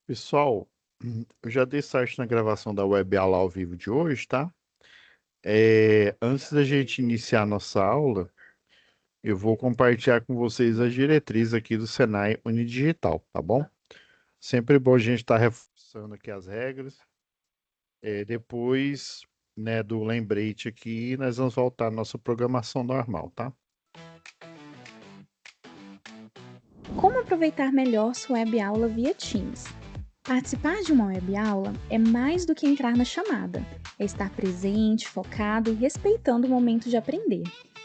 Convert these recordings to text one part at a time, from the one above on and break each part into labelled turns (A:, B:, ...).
A: Pessoal, eu já dei start na gravação da web aula ao vivo de hoje, tá? Antes da gente iniciar a nossa aula, eu vou compartilhar com vocês as diretrizes aqui do Senai Unidigital, tá bom? Sempre bom a gente estar reforçando aqui as regras. Depois, né, do lembrete aqui, nós vamos voltar à nossa programação normal, tá?
B: Como aproveitar melhor sua web aula via Teams? Participar de uma web aula é mais do que entrar na chamada, é estar presente, focado e respeitando o momento de aprender.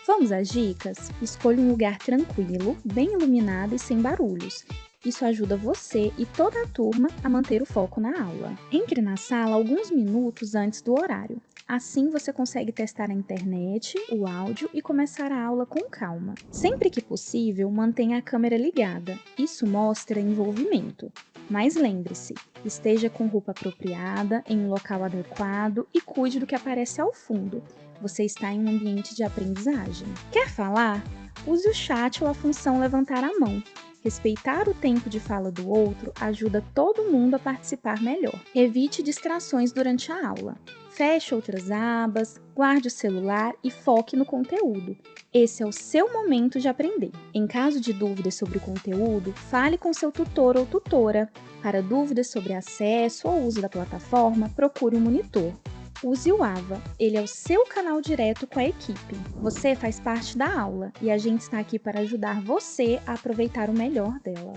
B: Vamos às dicas? Escolha um lugar tranquilo, bem iluminado e sem barulhos. Isso ajuda você e toda a turma a manter o foco na aula. Entre na sala alguns minutos antes do horário. Assim você consegue testar a internet, o áudio e começar a aula com calma. Sempre que possível, mantenha a câmera ligada. Isso mostra envolvimento. Mas lembre-se, esteja com roupa apropriada, em um local adequado e cuide do que aparece ao fundo. Você está em um ambiente de aprendizagem. Quer falar? Use o chat ou a função levantar a mão. Respeitar o tempo de fala do outro ajuda todo mundo a participar melhor. Evite distrações durante a aula. Feche outras abas, guarde o celular e foque no conteúdo. Esse é o seu momento de aprender. Em caso de dúvidas sobre o conteúdo, fale com seu tutor ou tutora. Para dúvidas sobre acesso ou uso da plataforma, procure um monitor. Use o AVA, ele é o seu canal direto com a equipe. Você faz parte da aula e a gente está aqui para ajudar você a aproveitar o melhor dela.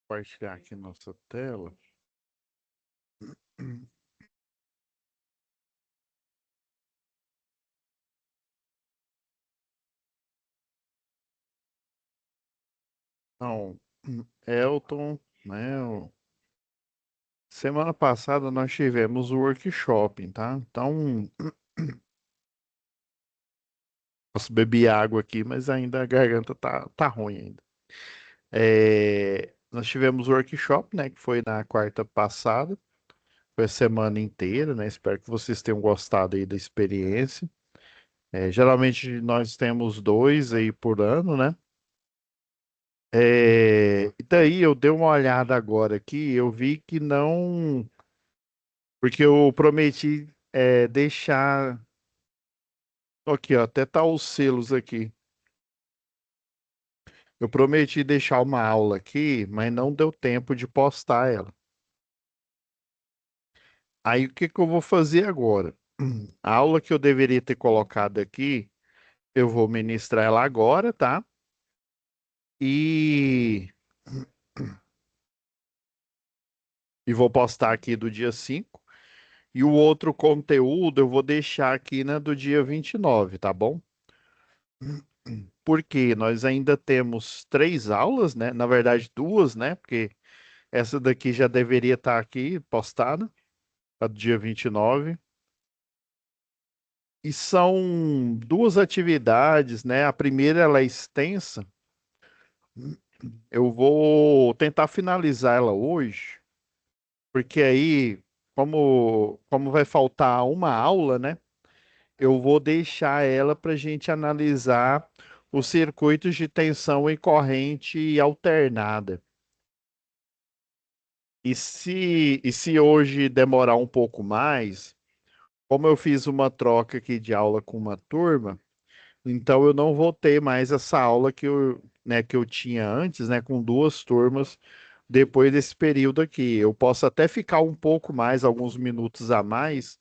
A: Compartilhar aqui nossa tela. Então, Elton, né? Semana passada nós tivemos o workshop, tá? Então, posso beber água aqui, mas ainda a garganta tá ruim ainda. Nós tivemos o workshop, né? Que foi na quarta passada. Foi a semana inteira, né? Espero que vocês tenham gostado aí da experiência. Geralmente nós temos dois aí por ano, né? E daí eu dei uma olhada agora aqui, eu vi que não, porque eu prometi deixar. Aqui, ó, até tá os selos aqui. Eu prometi deixar uma aula aqui, mas não deu tempo de postar ela. Aí o que que eu vou fazer agora? A aula que eu deveria ter colocado aqui, eu vou ministrar ela agora, tá? E, e vou postar aqui do dia 5. E o outro conteúdo eu vou deixar aqui na do dia 29, tá bom? Porque nós ainda temos três aulas, né? Na verdade, duas, né? Porque essa daqui já deveria estar aqui postada, a do dia 29. E são duas atividades, né? A primeira ela é extensa. Eu vou tentar finalizar ela hoje, porque aí, como vai faltar uma aula, né? Eu vou deixar ela para a gente analisar os circuitos de tensão em corrente alternada. E se hoje demorar um pouco mais, como eu fiz uma troca aqui de aula com uma turma, então eu não vou ter mais essa aula que eu tinha antes, né, com duas turmas depois desse período aqui. Eu posso até ficar um pouco mais, alguns minutos a mais,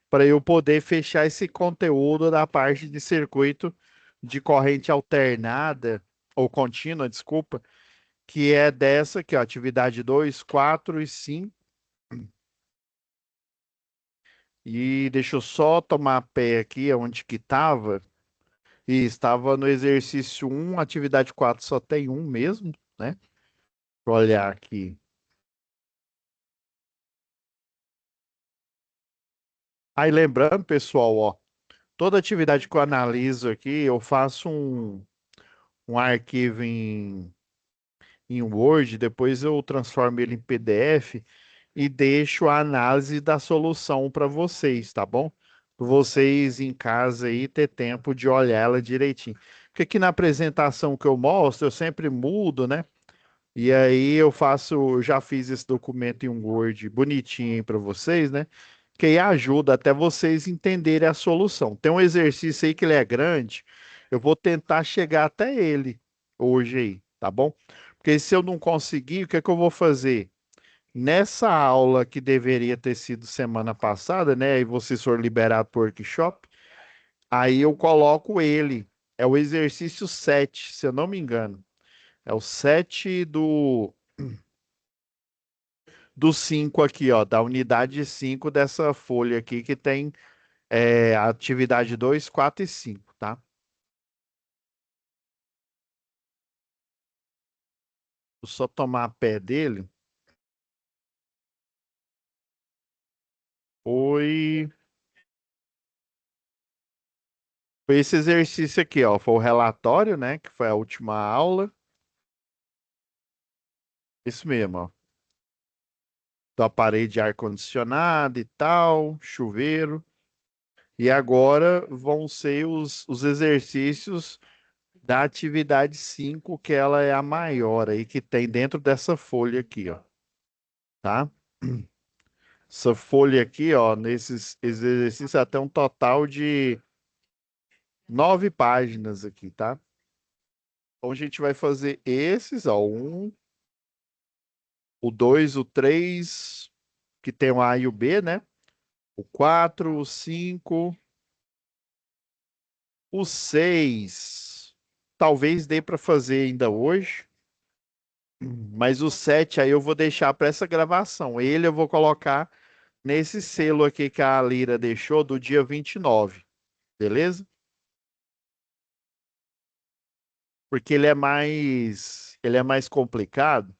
A: para eu poder fechar esse conteúdo da parte de circuito de corrente alternada ou contínua, desculpa, que é dessa aqui, ó, atividade 2, 4 e 5. E deixa eu só tomar pé aqui, onde que estava. E estava no exercício um, atividade 4 só tem um mesmo, né? Vou olhar aqui. Aí lembrando, pessoal, ó, toda atividade que eu analiso aqui, eu faço um arquivo em Word, depois eu transformo ele em PDF e deixo a análise da solução para vocês, tá bom? vocês em casa aí ter tempo de olhar ela direitinho. Porque aqui na apresentação que eu mostro, eu sempre mudo, né? E aí eu faço, eu já fiz esse documento em um Word bonitinho para vocês, né? Que aí ajuda até vocês entenderem a solução. Tem um exercício aí que ele é grande, eu vou tentar chegar até ele hoje aí, tá bom? Porque se eu não conseguir, o que é que eu vou fazer? Nessa aula que deveria ter sido semana passada, né? E vocês foram liberados para o workshop, aí eu coloco ele. É o exercício 7, se eu não me engano. É o 7 do 5 aqui, ó, da unidade 5 dessa folha aqui, que tem a atividade 2, 4 e 5, tá? Vou só tomar pé dele. Foi, foi esse exercício aqui, ó. Foi o relatório, né? Que foi a última aula. Isso mesmo, ó. Do aparelho de ar-condicionado e tal, chuveiro. E agora vão ser os exercícios da atividade 5, que ela é a maior aí que tem dentro dessa folha aqui, ó. Tá? Essa folha aqui, ó, nesses exercícios até um total de 9 páginas aqui, tá? Então a gente vai fazer esses, ó, o 2, o 3, que tem o A e o B, né? O 4, o 5, o 6, talvez dê para fazer ainda hoje, mas o 7 aí eu vou deixar para essa gravação. Ele eu vou colocar nesse selo aqui que a Lira deixou do dia 29, beleza? Porque ele é mais complicado.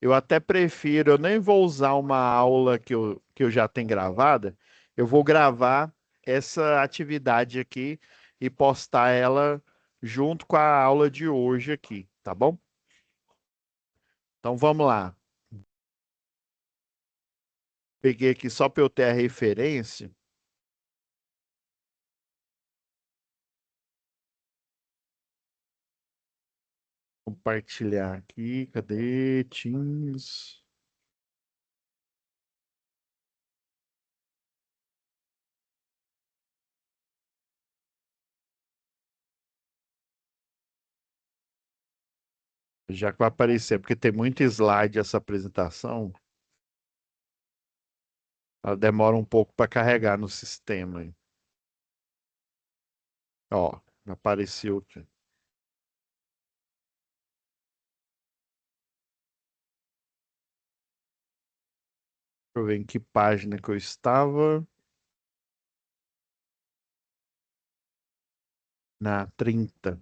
A: Eu até prefiro, eu nem vou usar uma aula que eu já tenho gravada, eu vou gravar essa atividade aqui e postar ela junto com a aula de hoje aqui, tá bom? Então vamos lá. Peguei aqui só para eu ter a referência. Compartilhar aqui, cadê? Teams. Já que vai aparecer, porque tem muito slide essa apresentação, ela demora um pouco para carregar no sistema aí. Ó, apareceu aqui. Deixa eu ver em que página que eu estava. Na 30.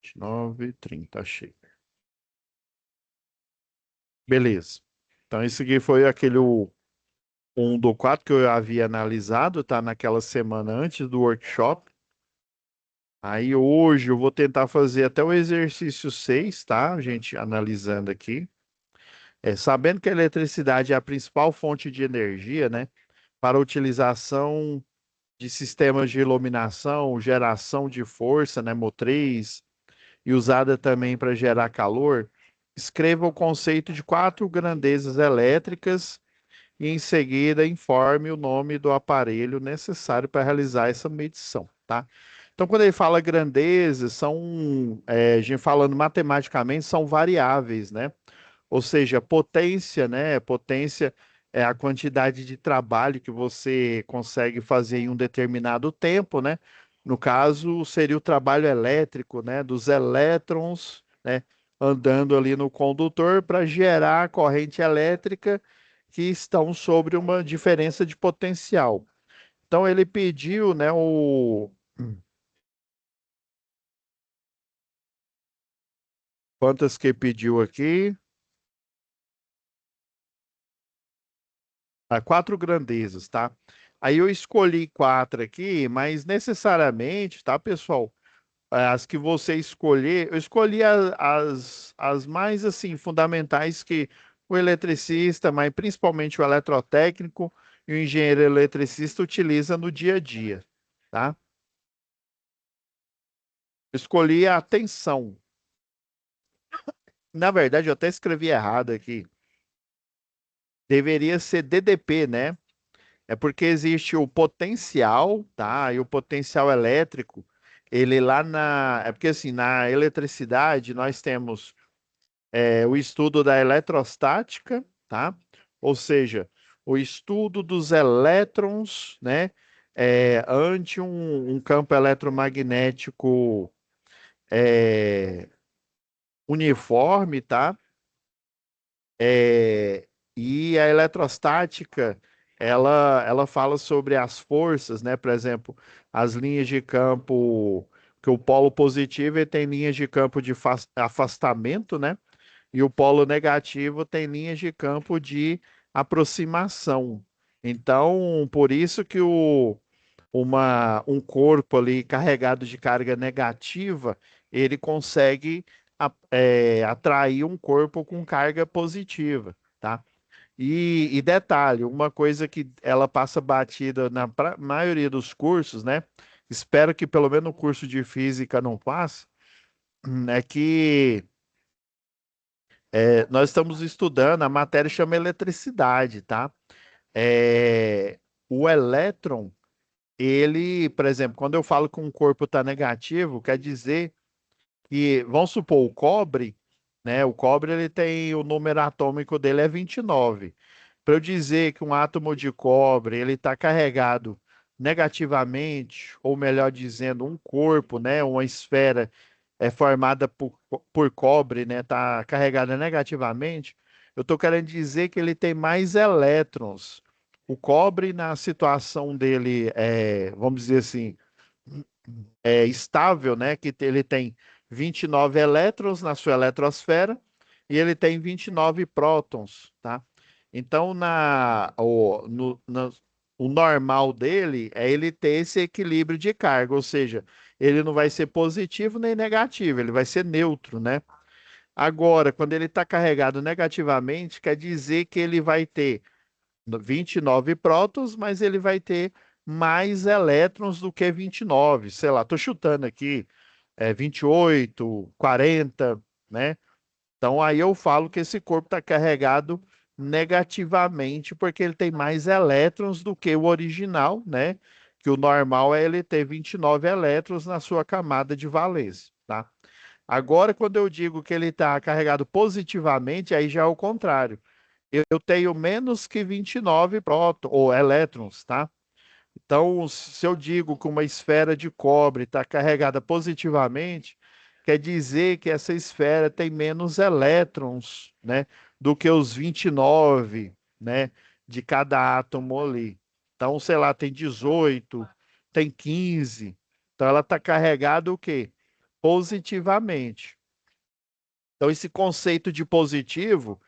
A: 29, 30, achei. Beleza. Então, esse aqui foi aquele 1 do 4 que eu havia analisado, tá? Naquela semana antes do workshop. Aí hoje eu vou tentar fazer até o exercício 6, tá? Gente, analisando aqui. Sabendo que a eletricidade é a principal fonte de energia, né? Para a utilização de sistemas de iluminação, geração de força, né? Motriz, e usada também para gerar calor, escreva o conceito de 4 grandezas elétricas e, em seguida, informe o nome do aparelho necessário para realizar essa medição, tá? Então, quando ele fala grandezas, a gente falando matematicamente, são variáveis, né? Ou seja, potência, né? Potência é a quantidade de trabalho que você consegue fazer em um determinado tempo, né? No caso, seria o trabalho elétrico, né? Dos elétrons, né? Andando ali no condutor para gerar a corrente elétrica que estão sobre uma diferença de potencial. Então, ele pediu, né? Quantas que pediu aqui? 4 grandezas, tá? Aí eu escolhi 4 aqui, mas necessariamente, tá, pessoal? as que você escolher, eu escolhi as mais assim fundamentais que o eletricista, mas principalmente o eletrotécnico e o engenheiro eletricista utiliza no dia a dia, tá? Escolhi a tensão. Na verdade, eu até escrevi errado aqui. Deveria ser DDP, né? É porque existe o potencial, tá? E o potencial elétrico, ele lá na. É porque assim, na eletricidade nós temos o estudo da eletrostática, tá? Ou seja, o estudo dos elétrons, né? Ante um campo eletromagnético é, uniforme, tá? É, e a eletrostática, ela fala sobre as forças, né? Por exemplo, as linhas de campo, que o polo positivo ele tem linhas de campo de afastamento, né? E o polo negativo tem linhas de campo de aproximação. Então, por isso que um corpo ali carregado de carga negativa, ele consegue atrair um corpo com carga positiva, tá? E detalhe, uma coisa que ela passa batida na maioria dos cursos, né? Espero que pelo menos no curso de física não passe, é que nós estamos estudando, a matéria chama eletricidade, tá? É, o elétron, ele, por exemplo, quando eu falo que um corpo está negativo, quer dizer que, vamos supor, o cobre, né? O cobre ele tem o número atômico dele é 29. Para eu dizer que um átomo de cobre ele está carregado negativamente, ou melhor dizendo, um corpo, né? Uma esfera formada por cobre, né? Está carregada negativamente. Eu estou querendo dizer que ele tem mais elétrons. O cobre, na situação dele, vamos dizer assim, estável, né? Que ele tem 29 elétrons na sua eletrosfera e ele tem 29 prótons, tá? Então, o normal dele é ele ter esse equilíbrio de carga, ou seja, ele não vai ser positivo nem negativo, ele vai ser neutro, né? Agora, quando ele está carregado negativamente, quer dizer que ele vai ter 29 prótons, mas ele vai ter mais elétrons do que 29. Sei lá, estou chutando aqui, 28, 40, né? Então aí eu falo que esse corpo está carregado negativamente, porque ele tem mais elétrons do que o original, né? Que o normal é ele ter 29 elétrons na sua camada de valência, tá? Agora, quando eu digo que ele está carregado positivamente, aí já é o contrário. Eu tenho menos que 29 prótons ou elétrons, tá? Então, se eu digo que uma esfera de cobre está carregada positivamente, quer dizer que essa esfera tem menos elétrons, né, do que os 29, né, de cada átomo ali. Então, sei lá, tem 18, tem 15. Então, ela está carregada o quê? Positivamente. Então, esse conceito de positivo,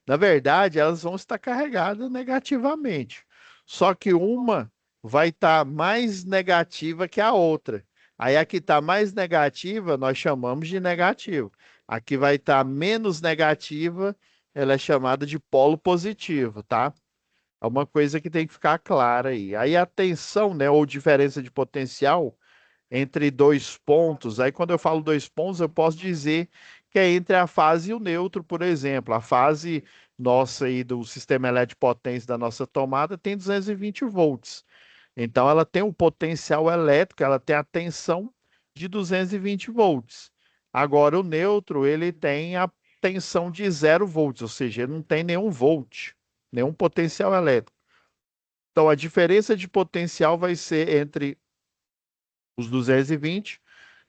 A: na verdade, elas vão estar carregadas negativamente. Só que uma vai estar mais negativa que a outra. Aí a que está mais negativa, nós chamamos de negativo. A que vai estar menos negativa, ela é chamada de polo positivo, tá? É uma coisa que tem que ficar clara aí. Aí a tensão, né, ou diferença de potencial, entre dois pontos. Aí, quando eu falo dois pontos, eu posso dizer que é entre a fase e o neutro, por exemplo. A fase nossa aí do sistema elétrico de potência da nossa tomada tem 220 volts. Então, ela tem um potencial elétrico, ela tem a tensão de 220 volts. Agora, o neutro, ele tem a tensão de 0 volts, ou seja, ele não tem nenhum volt, nenhum potencial elétrico. Então, a diferença de potencial vai ser entre os 220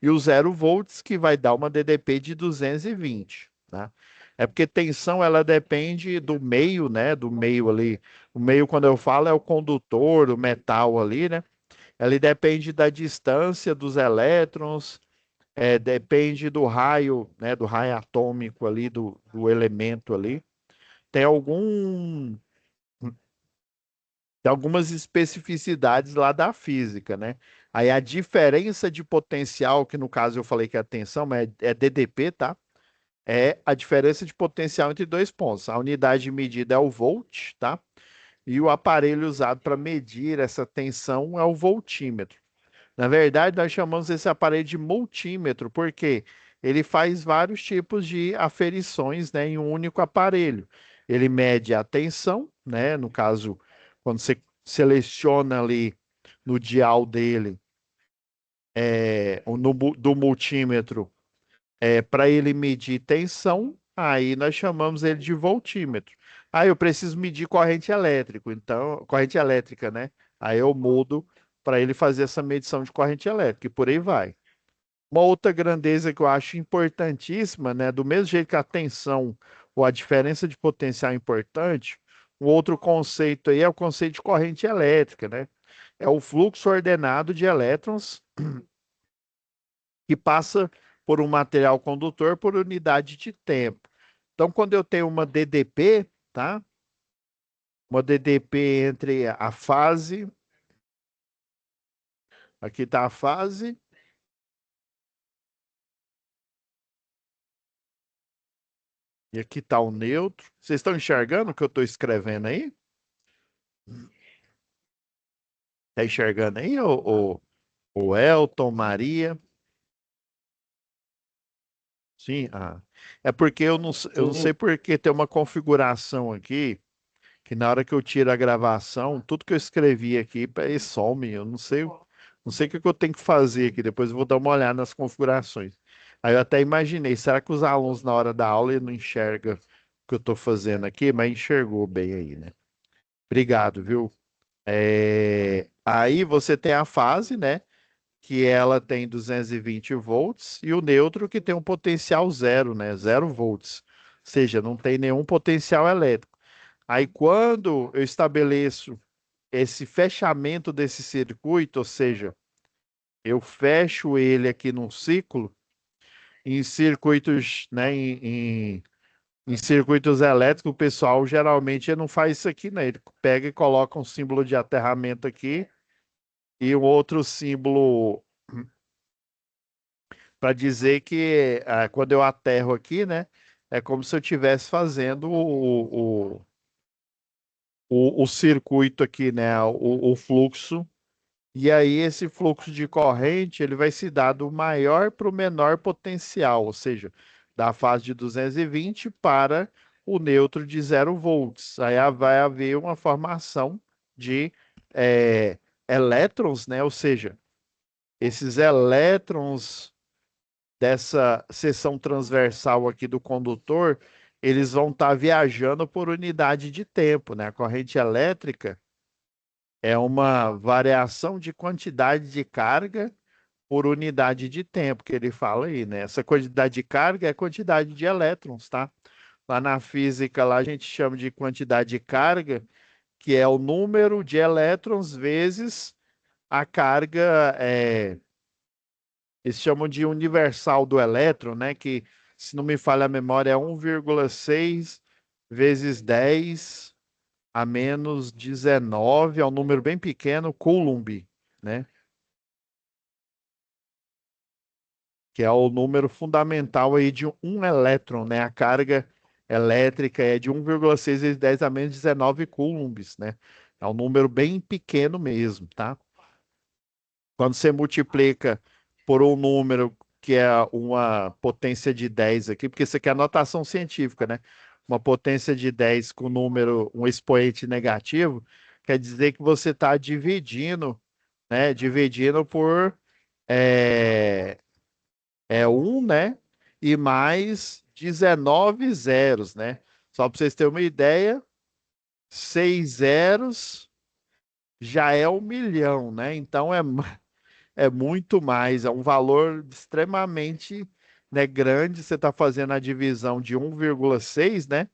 A: e o 0 volts, que vai dar uma DDP de 220, tá? É porque tensão ela depende do meio, né? Do meio ali. O meio, quando eu falo, é o condutor, o metal ali, né? Ele depende da distância dos elétrons, depende do raio, né? Do raio atômico ali, do elemento ali. Tem tem algumas especificidades lá da física, né? Aí a diferença de potencial, que no caso eu falei que é a tensão, mas é DDP, tá? É a diferença de potencial entre dois pontos. A unidade de medida é o volt, tá? E o aparelho usado para medir essa tensão é o voltímetro. Na verdade, nós chamamos esse aparelho de multímetro, porque ele faz vários tipos de aferições, né, em um único aparelho. Ele mede a tensão, né, no caso, quando você seleciona ali no dial dele, do multímetro, para ele medir tensão, aí nós chamamos ele de voltímetro. Aí eu preciso medir corrente elétrica, então, corrente elétrica, né? Aí eu mudo para ele fazer essa medição de corrente elétrica e por aí vai. Uma outra grandeza que eu acho importantíssima, né? Do mesmo jeito que a tensão ou a diferença de potencial é importante, um outro conceito aí é o conceito de corrente elétrica, né? É o fluxo ordenado de elétrons que passa por um material condutor por unidade de tempo. Então, quando eu tenho uma DDP, tá? Uma DDP entre a fase, aqui está a fase, e aqui está o neutro. Vocês estão enxergando o que eu estou escrevendo aí? Está enxergando aí, o Elton, Maria? Sim? Ah. É porque eu não sei
C: Sim.
A: porque tem uma configuração aqui que na hora que eu tiro a gravação, tudo que eu escrevi aqui some. Eu não sei o que que eu tenho que fazer aqui. Depois eu vou dar uma olhada nas configurações. Aí eu até imaginei, será que os alunos na hora da aula não enxergam o que eu estou fazendo aqui? Mas enxergou bem aí, né? Obrigado, viu? Aí você tem a fase, né? Que ela tem 220 volts e o neutro que tem um potencial zero, né? 0 volts. Ou seja, não tem nenhum potencial elétrico. Aí quando eu estabeleço esse fechamento desse circuito, ou seja, eu fecho ele aqui num ciclo, em circuitos, né, em circuitos elétricos, o pessoal geralmente não faz isso aqui, né? Ele pega e coloca um símbolo de aterramento aqui e um outro símbolo para dizer que quando eu aterro aqui, né, é como se eu estivesse fazendo o circuito aqui, né, o fluxo. E aí esse fluxo de corrente ele vai se dar do maior para o menor potencial, ou seja, da fase de 220 para o neutro de 0 volts. Aí vai haver uma formação de é, elétrons, né? Ou seja, esses elétrons dessa seção transversal aqui do condutor, eles vão estar viajando por unidade de tempo, né? A corrente elétrica é uma variação de quantidade de carga por unidade de tempo, que ele fala aí, né? Essa quantidade de carga é a quantidade de elétrons, tá? Lá na física, lá a gente chama de quantidade de carga, que é o número de elétrons vezes a carga, eles chamam de universal do elétron, né? Que, se não me falha a memória, é 1,6 vezes 10 a menos 19, é um número bem pequeno, Coulomb, né? Que é o número fundamental aí de um elétron, né? A carga elétrica é de 1,6 vezes 10 a menos 19 coulombs, né? É um número bem pequeno mesmo, tá? Quando você multiplica por um número que é uma potência de 10 aqui, porque isso aqui é a notação científica, né? Uma potência de 10 com número, um expoente negativo, quer dizer que você está dividindo, né? Dividindo por é, 1, né? E mais 19 zeros, né? Só para vocês terem uma ideia, 6 zeros já é 1 milhão, né? Então é muito mais, é um valor extremamente, né, grande. Você está fazendo a divisão de 1,6, né?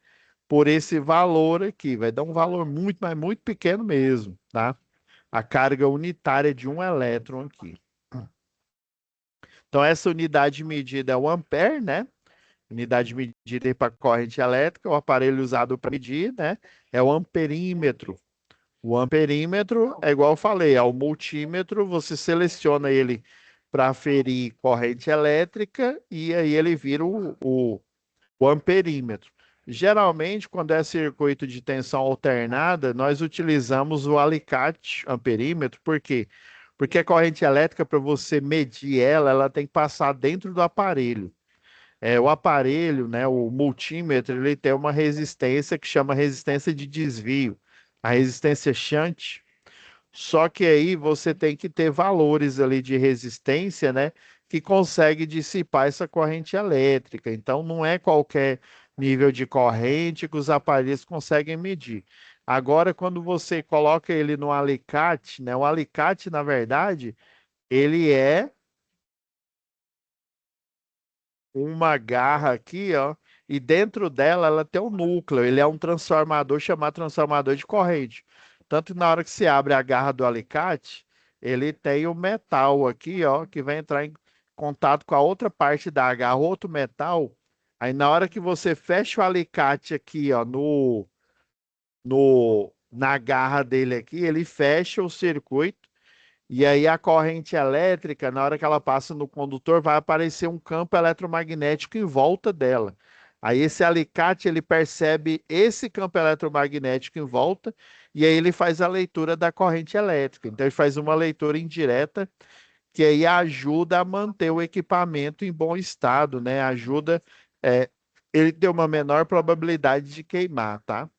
A: Por esse valor aqui, vai dar um valor muito, mas muito pequeno mesmo, tá? A carga unitária de um elétron aqui. Então, essa unidade medida é o ampere, né? Unidade medida para corrente elétrica, o aparelho usado para medir, né? É o amperímetro. O amperímetro é igual eu falei, é o multímetro, você seleciona ele para aferir corrente elétrica e aí ele vira o amperímetro. Geralmente, quando é circuito de tensão alternada, nós utilizamos o alicate amperímetro, por quê? Porque a corrente elétrica, para você medir ela, ela tem que passar dentro do aparelho. O aparelho, né, o multímetro, ele tem uma resistência que chama resistência de desvio, a resistência shunt. Só que aí você tem que ter valores ali de resistência, né, que consegue dissipar essa corrente elétrica. Então, não é qualquer nível de corrente que os aparelhos conseguem medir. Agora, quando você coloca ele no alicate, né, o alicate, na verdade, ele é uma garra aqui, ó, e dentro dela ela tem um núcleo, ele é um transformador chamado transformador de corrente. Tanto que na hora que se abre a garra do alicate, ele tem o metal aqui, ó, que vai entrar em contato com a outra parte da garra, outro metal. Aí na hora que você fecha o alicate aqui, ó, na garra dele aqui, ele fecha o circuito e aí a corrente elétrica, na hora que ela passa no condutor, vai aparecer um campo eletromagnético em volta dela. Aí esse alicate, ele percebe esse campo eletromagnético em volta e aí ele faz a leitura da corrente elétrica. Então ele faz uma leitura indireta que aí ajuda a manter o equipamento em bom estado, né? Ajuda ele ter uma menor probabilidade de queimar, tá?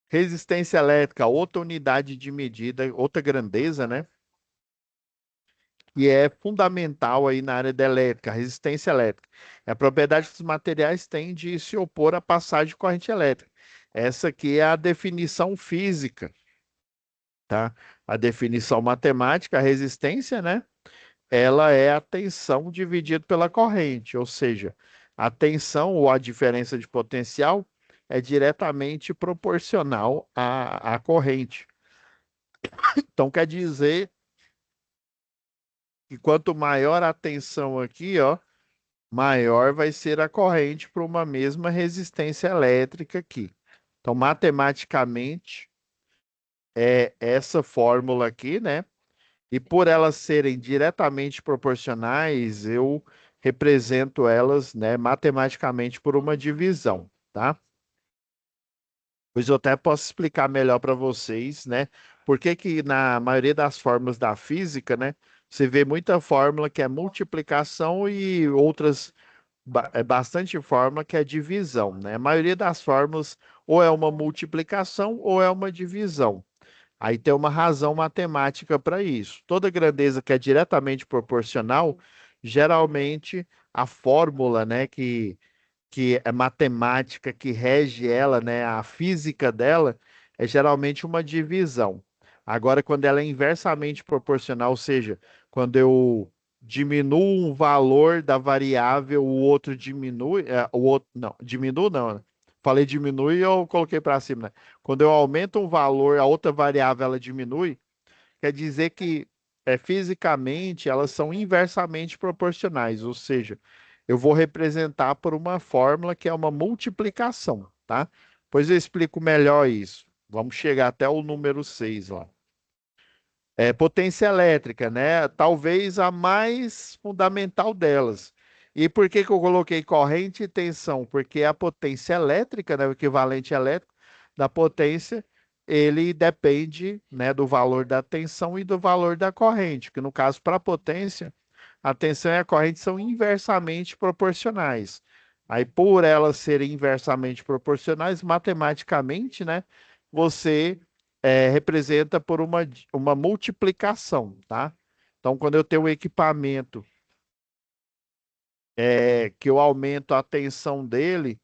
A: Resistência elétrica, outra unidade de medida, outra grandeza, né? Que é fundamental aí na área da elétrica, a resistência elétrica. É a propriedade que os materiais têm de se opor à passagem de corrente elétrica. Essa aqui é a definição física, tá? A definição matemática, a resistência, né? Ela é a tensão dividida pela corrente, ou seja, a tensão ou a diferença de potencial é diretamente proporcional à corrente. Então, quer dizer que quanto maior a tensão aqui, ó, maior vai ser a corrente para uma mesma resistência elétrica aqui. Então, matematicamente, é essa fórmula aqui, né? E por elas serem diretamente proporcionais, eu represento elas, né, matematicamente por uma divisão, tá? Pois eu até posso explicar melhor para vocês, né? Por que que na maioria das fórmulas da física, né, você vê muita fórmula que é multiplicação e outras bastante fórmula que é divisão, né? A maioria das fórmulas ou é uma multiplicação ou é uma divisão. Aí tem uma razão matemática para isso. Toda grandeza que é diretamente proporcional, geralmente a fórmula, né, que é matemática, que rege ela, né, a física dela, é geralmente uma divisão. Agora, quando ela é inversamente proporcional, ou seja, quando eu diminuo um valor da variável, o outro diminui, o outro, não, diminui não, né? Falei diminui, eu coloquei para cima, né? Quando eu aumento um valor, a outra variável ela diminui, quer dizer que fisicamente elas são inversamente proporcionais, ou seja, eu vou representar por uma fórmula que é uma multiplicação, tá? Pois eu explico melhor isso. Vamos chegar até o número 6 lá. Potência elétrica, né? Talvez a mais fundamental delas. E por que que eu coloquei corrente e tensão? Porque a potência elétrica, né, o equivalente elétrico da potência, ele depende, né, do valor da tensão e do valor da corrente, que no caso, para a potência, a tensão e a corrente são inversamente proporcionais. Aí, por elas serem inversamente proporcionais, matematicamente, né, você representa por uma multiplicação, tá? Então, quando eu tenho um equipamento que eu aumento a tensão dele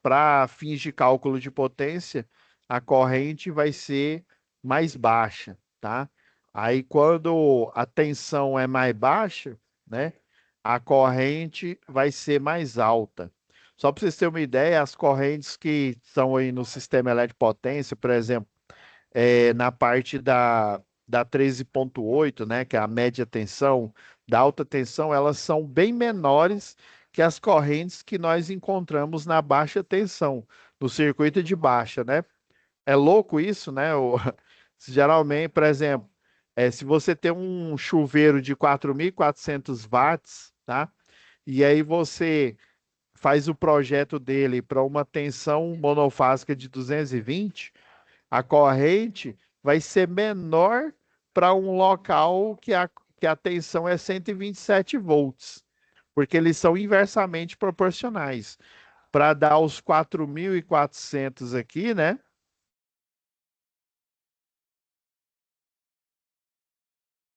A: para fins de cálculo de potência, a corrente vai ser mais baixa, tá? Aí, quando a tensão é mais baixa, né, a corrente vai ser mais alta. Só para vocês terem uma ideia, as correntes que estão aí no sistema elétrico de potência, por exemplo, na parte da 13,8, né, que é a média tensão, da alta tensão, elas são bem menores que as correntes que nós encontramos na baixa tensão, no circuito de baixa, né? É louco isso, né? Geralmente, por exemplo, se você tem um chuveiro de 4.400 watts, tá? E aí você faz o projeto dele para uma tensão monofásica de 220, a corrente vai ser menor para um local que a tensão é 127 volts, porque eles são inversamente proporcionais. Para dar os 4.400 aqui, né?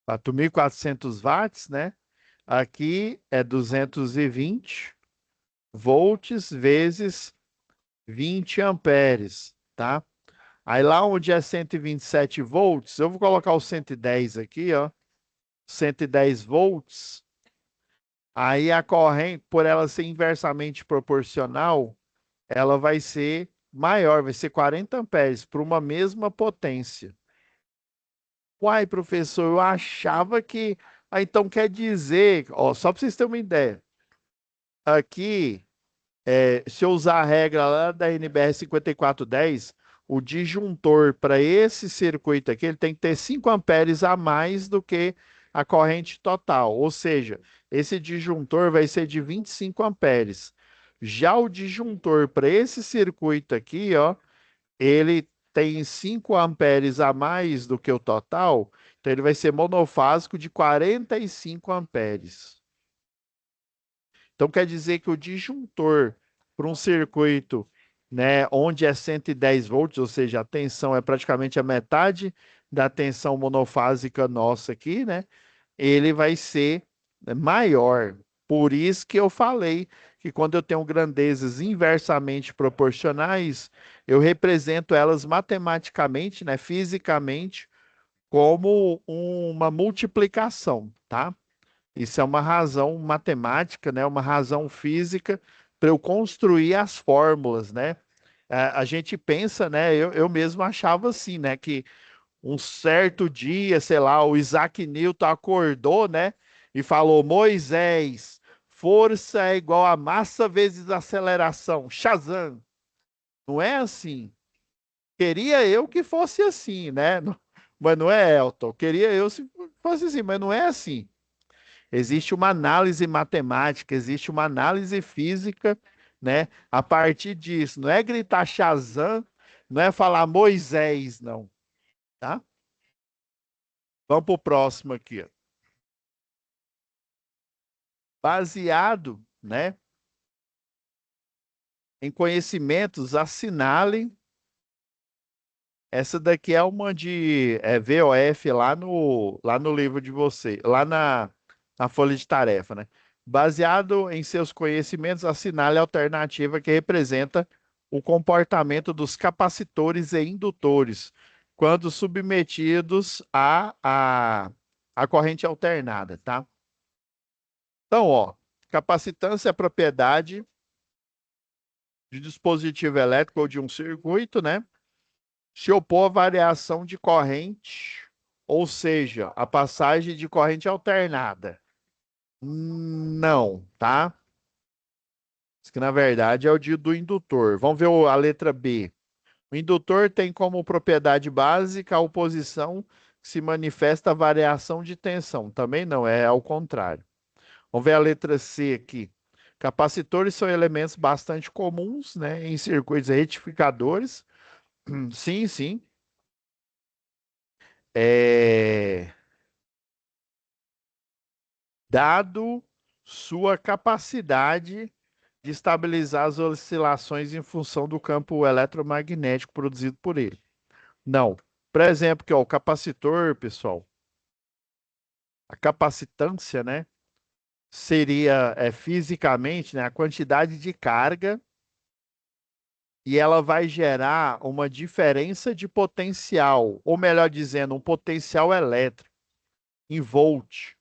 A: 4.400 watts, né? Aqui é 220 volts vezes 20 amperes, tá? Aí lá onde é 127 volts, eu vou colocar o 110 aqui, ó. 110 volts. Aí a corrente, por ela ser inversamente proporcional, ela vai ser maior, vai ser 40 amperes para uma mesma potência. Uai, professor, eu achava que. Ah, então quer dizer, ó, só para vocês terem uma ideia. Aqui, se eu usar a regra lá da NBR 5410, o disjuntor para esse circuito aqui, ele tem que ter 5 amperes a mais do que a corrente total. Ou seja, esse disjuntor vai ser de 25 amperes. Já o disjuntor para esse circuito aqui, ó, ele tem 5 amperes a mais do que o total, então ele vai ser monofásico de 45 amperes. Então quer dizer que o disjuntor para um circuito, né, onde é 110 volts, ou seja, a tensão é praticamente a metade da tensão monofásica nossa aqui, né? Ele vai ser maior. Por isso que eu falei que quando eu tenho grandezas inversamente proporcionais, eu represento elas matematicamente, né, fisicamente, como uma multiplicação, tá? Isso é uma razão matemática, né? Uma razão física para eu construir as fórmulas, né? A gente pensa, né? Eu mesmo achava assim, né? Que um certo dia, sei lá, o Isaac Newton acordou, né? E falou: Moisés, força é igual a massa vezes aceleração. Shazam! Não é assim. Queria eu que fosse assim, né? Mas não é, Elton. Queria eu se fosse assim, mas não é assim. Existe uma análise matemática, existe uma análise física, né? A partir disso, não é gritar Shazam, não é falar Moisés, não, tá? Vamos para o próximo aqui, ó. Baseado, né, em conhecimentos, assinale. Essa daqui é uma de VOF lá no livro de você, lá na folha de tarefa, né? Baseado em seus conhecimentos, assinale a alternativa que representa o comportamento dos capacitores e indutores quando submetidos à corrente alternada, tá? Então, ó, capacitância é propriedade de dispositivo elétrico ou de um circuito, né? Se opor à variação de corrente, ou seja, a passagem de corrente alternada. Não, tá? Isso que na verdade é o do indutor. Vamos ver a letra B. O indutor tem como propriedade básica a oposição que se manifesta a variação de tensão. Também não, é ao contrário. Vamos ver a letra C aqui. Capacitores são elementos bastante comuns, né, em circuitos retificadores. Sim, sim. É... Dado sua capacidade de estabilizar as oscilações em função do campo eletromagnético produzido por ele. Não. Por exemplo, que ó, o capacitor, pessoal, a capacitância, né, seria fisicamente, né, a quantidade de carga e ela vai gerar uma diferença de potencial, ou melhor dizendo, um potencial elétrico em volt.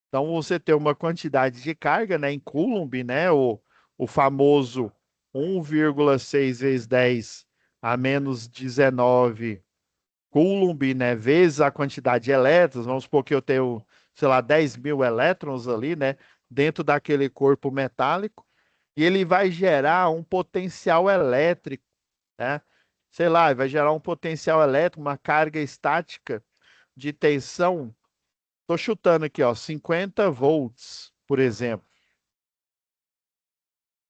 A: Então você tem uma quantidade de carga, né, em Coulomb, né, o famoso 1,6 vezes 10 a menos 19 Coulomb, né, vezes a quantidade de elétrons. Vamos supor que eu tenho, sei lá, 10.000 elétrons ali, né, dentro daquele corpo metálico, e ele vai gerar um potencial elétrico, né, sei lá, vai gerar um potencial elétrico, uma carga estática de tensão. Estou chutando aqui, ó, 50 volts, por exemplo.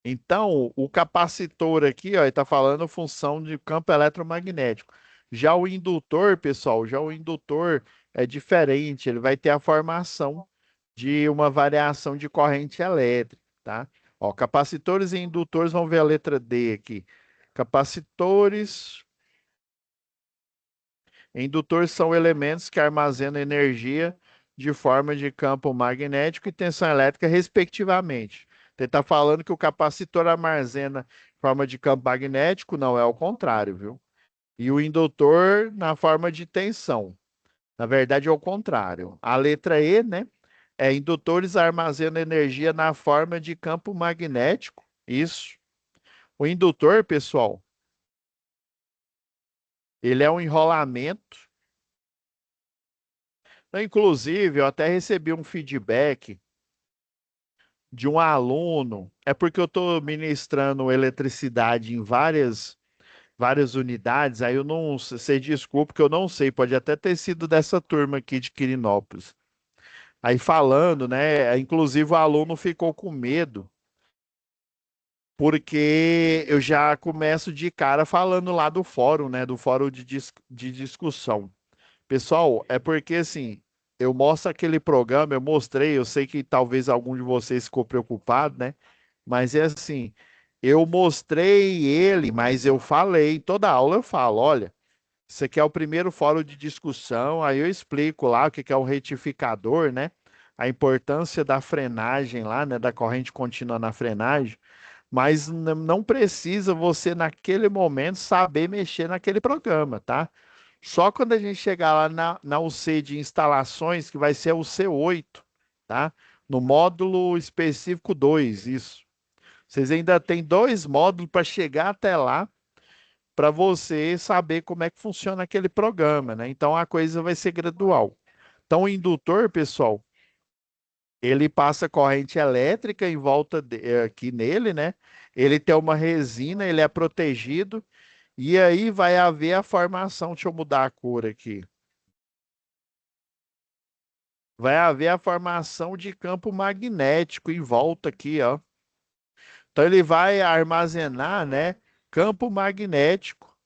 A: Então, o capacitor aqui, ó, ele está falando função de campo eletromagnético. Já o indutor, pessoal, já o indutor é diferente, ele vai ter a formação de uma variação de corrente elétrica, tá? Ó, capacitores e indutores, vamos ver a letra D aqui. Capacitores e indutores são elementos que armazenam energia de forma de campo magnético e tensão elétrica, respectivamente. Você está falando que o capacitor armazena forma de campo magnético? Não, é o contrário, viu? E o indutor na forma de tensão. Na verdade, é o contrário. A letra E, né? É indutores armazenam energia na forma de campo magnético. Isso. O indutor, pessoal, ele é um enrolamento. Inclusive, eu até recebi um feedback de um aluno. É porque eu estou ministrando eletricidade em várias unidades. Aí eu não sei, desculpa, que eu não sei. Pode até ter sido dessa turma aqui de Quirinópolis. Aí falando, né? Inclusive o aluno ficou com medo porque eu já começo de cara falando lá do fórum, né? Do fórum de discussão. Pessoal, é porque assim, eu mostro aquele programa, eu mostrei, eu sei que talvez algum de vocês ficou preocupado, né? Mas é assim, eu mostrei ele, mas eu falei, toda aula eu falo, olha, isso aqui é o primeiro fórum de discussão, aí eu explico lá o que que é o retificador, né? A importância da frenagem lá, né? Da corrente contínua na frenagem. Mas não precisa você, naquele momento, saber mexer naquele programa, tá? Só quando a gente chegar lá na UC de instalações, que vai ser o C8, tá? No módulo específico 2, isso. Vocês ainda têm dois módulos para chegar até lá, para você saber como é que funciona aquele programa, né? Então a coisa vai ser gradual. Então o indutor, pessoal, ele passa corrente elétrica em volta aqui nele, né? Ele tem uma resina, ele é protegido, e aí vai haver a formação. Deixa eu mudar a cor aqui. Vai haver a formação de campo magnético em volta aqui, ó. Então ele vai armazenar, né, campo magnético.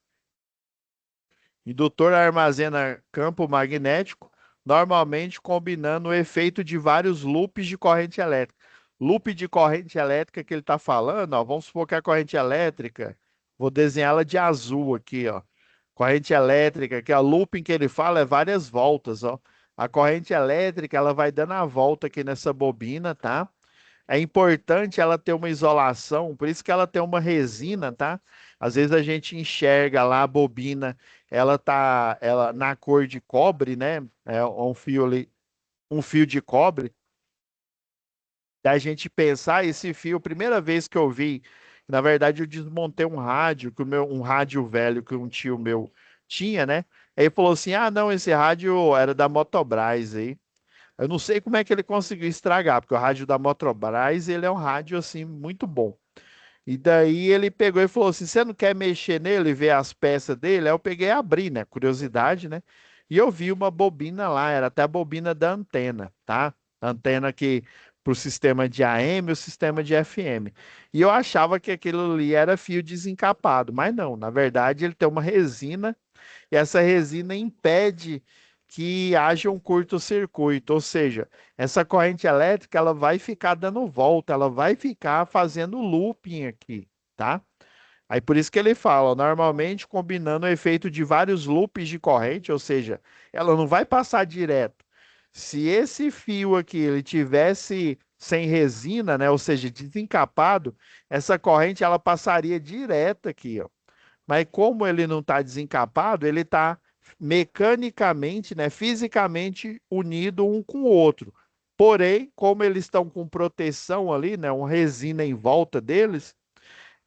A: Indutor armazena campo magnético, normalmente combinando o efeito de vários loops de corrente elétrica. Loop de corrente elétrica que ele está falando, ó, vamos supor que a corrente elétrica, vou desenhá-la de azul aqui, ó. Corrente elétrica, que a looping que ele fala é várias voltas, ó. A corrente elétrica, ela vai dando a volta aqui nessa bobina, tá? É importante ela ter uma isolação, por isso que ela tem uma resina, tá? Às vezes a gente enxerga lá a bobina, ela na cor de cobre, né? É um fio ali, um fio de cobre. Da gente pensar esse fio, primeira vez que eu vi, na verdade eu desmontei um rádio, um rádio velho que um tio meu tinha, né? Aí ele falou assim: "Ah, não, esse rádio era da Motobras aí". Eu não sei como é que ele conseguiu estragar, porque o rádio da Motobras, ele é um rádio assim muito bom. E daí ele pegou e falou assim: "Você não quer mexer nele e ver as peças dele?" Aí eu peguei e abri, né? Curiosidade, né? E eu vi uma bobina lá, era até a bobina da antena, tá? Antena que para o sistema de AM e o sistema de FM. E eu achava que aquilo ali era fio desencapado, mas não, na verdade ele tem uma resina e essa resina impede que haja um curto-circuito, ou seja, essa corrente elétrica ela vai ficar dando volta, ela vai ficar fazendo looping aqui, tá? Aí por isso que ele fala, normalmente combinando o efeito de vários loops de corrente, ou seja, ela não vai passar direto. Se esse fio aqui ele tivesse sem resina, né, ou seja, desencapado, essa corrente ela passaria direto aqui, ó. Mas como ele não está desencapado, ele está mecanicamente, né, fisicamente unido um com o outro. Porém, como eles estão com proteção ali, né, uma resina em volta deles,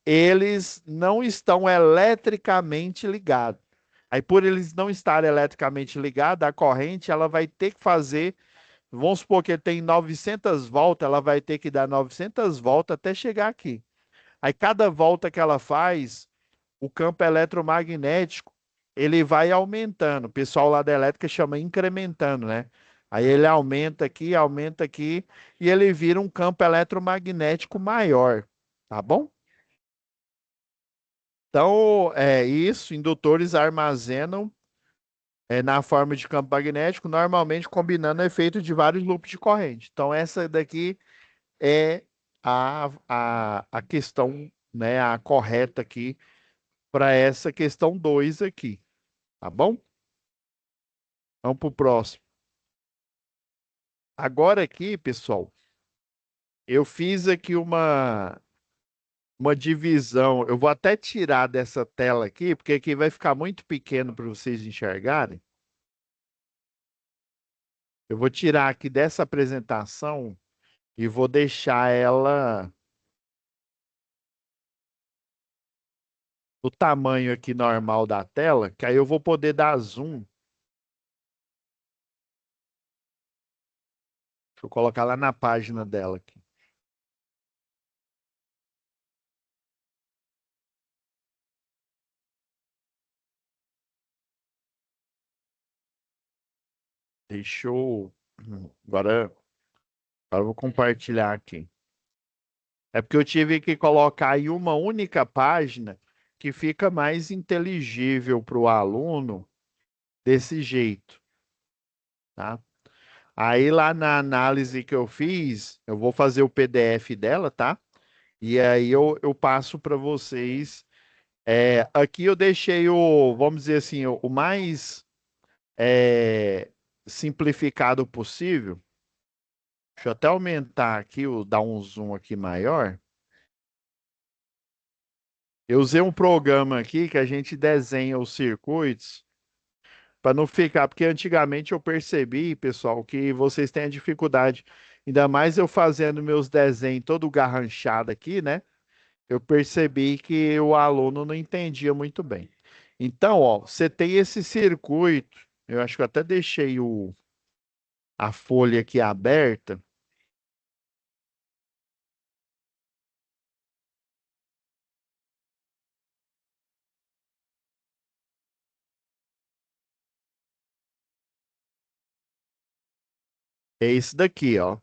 A: eles não estão eletricamente ligados. Aí, por eles não estarem eletricamente ligados, a corrente ela vai ter que fazer, vamos supor que ele tem 900 voltas, ela vai ter que dar 900 voltas até chegar aqui. Aí, cada volta que ela faz, o campo eletromagnético, ele vai aumentando. O pessoal lá da elétrica chama incrementando, né? Aí ele aumenta aqui, e ele vira um campo eletromagnético maior, tá bom? Então, é isso, indutores armazenam na forma de campo magnético, normalmente combinando o efeito de vários loops de corrente. Então, essa daqui é a questão, né, a correta aqui para essa questão 2 aqui, tá bom? Vamos para o próximo. Agora aqui, pessoal, eu fiz aqui uma divisão. Eu vou até tirar dessa tela aqui, porque aqui vai ficar muito pequeno para vocês enxergarem. Eu vou tirar aqui dessa apresentação e vou deixar ela no tamanho aqui normal da tela, que aí eu vou poder dar zoom. Deixa eu colocar lá na página dela aqui. Deixa eu. Agora eu vou compartilhar aqui. É porque eu tive que colocar em uma única página que fica mais inteligível para o aluno desse jeito, tá? Aí lá na análise que eu fiz, eu vou fazer o PDF dela, tá? E aí eu passo para vocês. Aqui eu deixei vamos dizer assim, o mais é, simplificado possível. Deixa eu até aumentar aqui, dar um zoom aqui maior. Eu usei um programa aqui que a gente desenha os circuitos para não ficar, porque antigamente eu percebi, pessoal, que vocês têm a dificuldade, ainda mais eu fazendo meus desenhos todo garranchado aqui, né? Eu percebi que o aluno não entendia muito bem. Então, ó, você tem esse circuito, eu acho que eu até deixei a folha aqui aberta. É esse daqui, ó.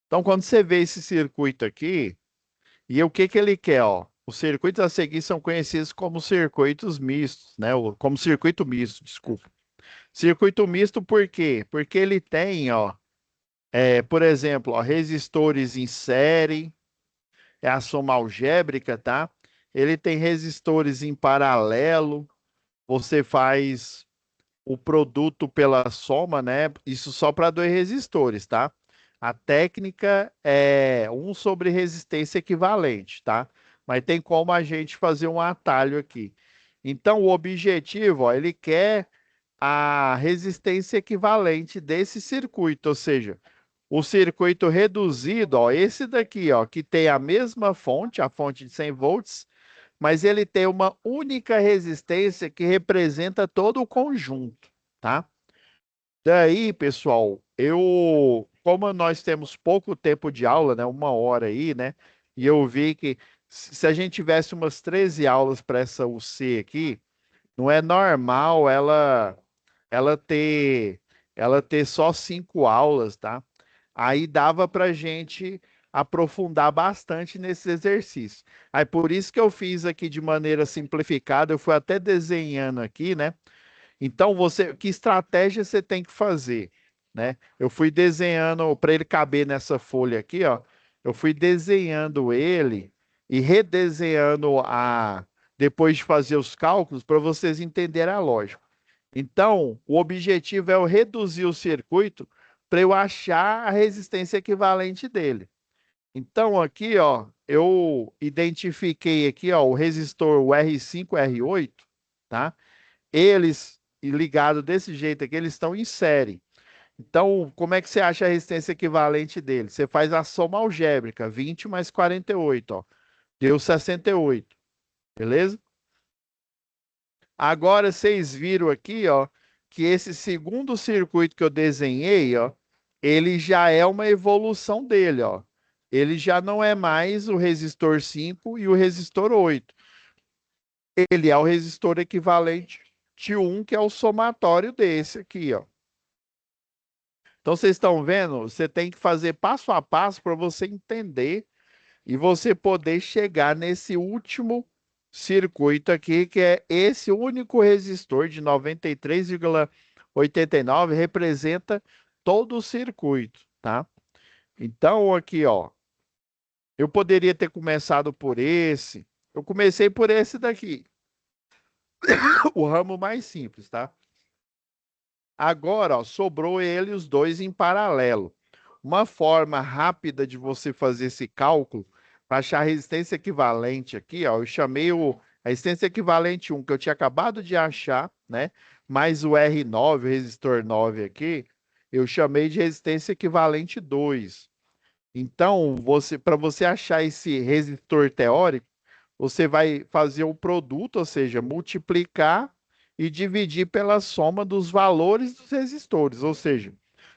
A: Então, quando você vê esse circuito aqui, e o que que ele quer, ó? Os circuitos a seguir são conhecidos como circuitos mistos, né? Como circuito misto, desculpa. Circuito misto por quê? Porque ele tem, ó, por exemplo, ó, resistores em série, é a soma algébrica, tá? Ele tem resistores em paralelo, você faz o produto pela soma, né? Isso só para dois resistores, tá? A técnica é um sobre resistência equivalente, tá? Mas tem como a gente fazer um atalho aqui. Então, o objetivo, ó, ele quer a resistência equivalente desse circuito, ou seja, o circuito reduzido, ó, esse daqui, ó, que tem a mesma fonte, a fonte de 100 volts, mas ele tem uma única resistência que representa todo o conjunto, tá? Daí, pessoal, como nós temos pouco tempo de aula, né, 1 hora aí, né, e eu vi que se a gente tivesse umas 13 aulas para essa UC aqui, não é normal ela ter ela ter só 5 aulas, tá? Aí dava para gente aprofundar bastante nesse exercício. Aí por isso que eu fiz aqui de maneira simplificada, eu fui até desenhando aqui, né? Então que estratégia você tem que fazer, né? Eu fui desenhando para ele caber nessa folha aqui, ó. Eu fui desenhando ele e redesenhando depois de fazer os cálculos para vocês entenderem a lógica. Então, o objetivo é eu reduzir o circuito para eu achar a resistência equivalente dele. Então, aqui, ó, eu identifiquei aqui, ó, o resistor o R5, R8, tá? Eles ligados desse jeito aqui, eles estão em série. Então, como é que você acha a resistência equivalente dele? Você faz a soma algébrica, 20 mais 48, ó, deu 68, beleza? Agora vocês viram aqui, ó, que esse segundo circuito que eu desenhei, ó, ele já é uma evolução dele, ó. Ele já não é mais o resistor 5 e o resistor 8. ele é o resistor equivalente de 1, que é o somatório desse aqui, ó. Então, vocês estão vendo? Você tem que fazer passo a passo para você entender e você poder chegar nesse último circuito aqui, que é esse único resistor de 93,89, representa todo o circuito, tá? Então, aqui, ó, eu poderia ter começado por esse. Eu comecei por esse daqui, o ramo mais simples, tá? Agora, ó, sobrou ele os dois em paralelo. Uma forma rápida de você fazer esse cálculo, para achar a resistência equivalente aqui, ó, eu chamei a resistência equivalente 1, que eu tinha acabado de achar, né? Mais o R9, o resistor 9 aqui, eu chamei de resistência equivalente 2. Então, para você achar esse resistor teórico, você vai fazer o produto, ou seja, multiplicar e dividir pela soma dos valores dos resistores, ou seja,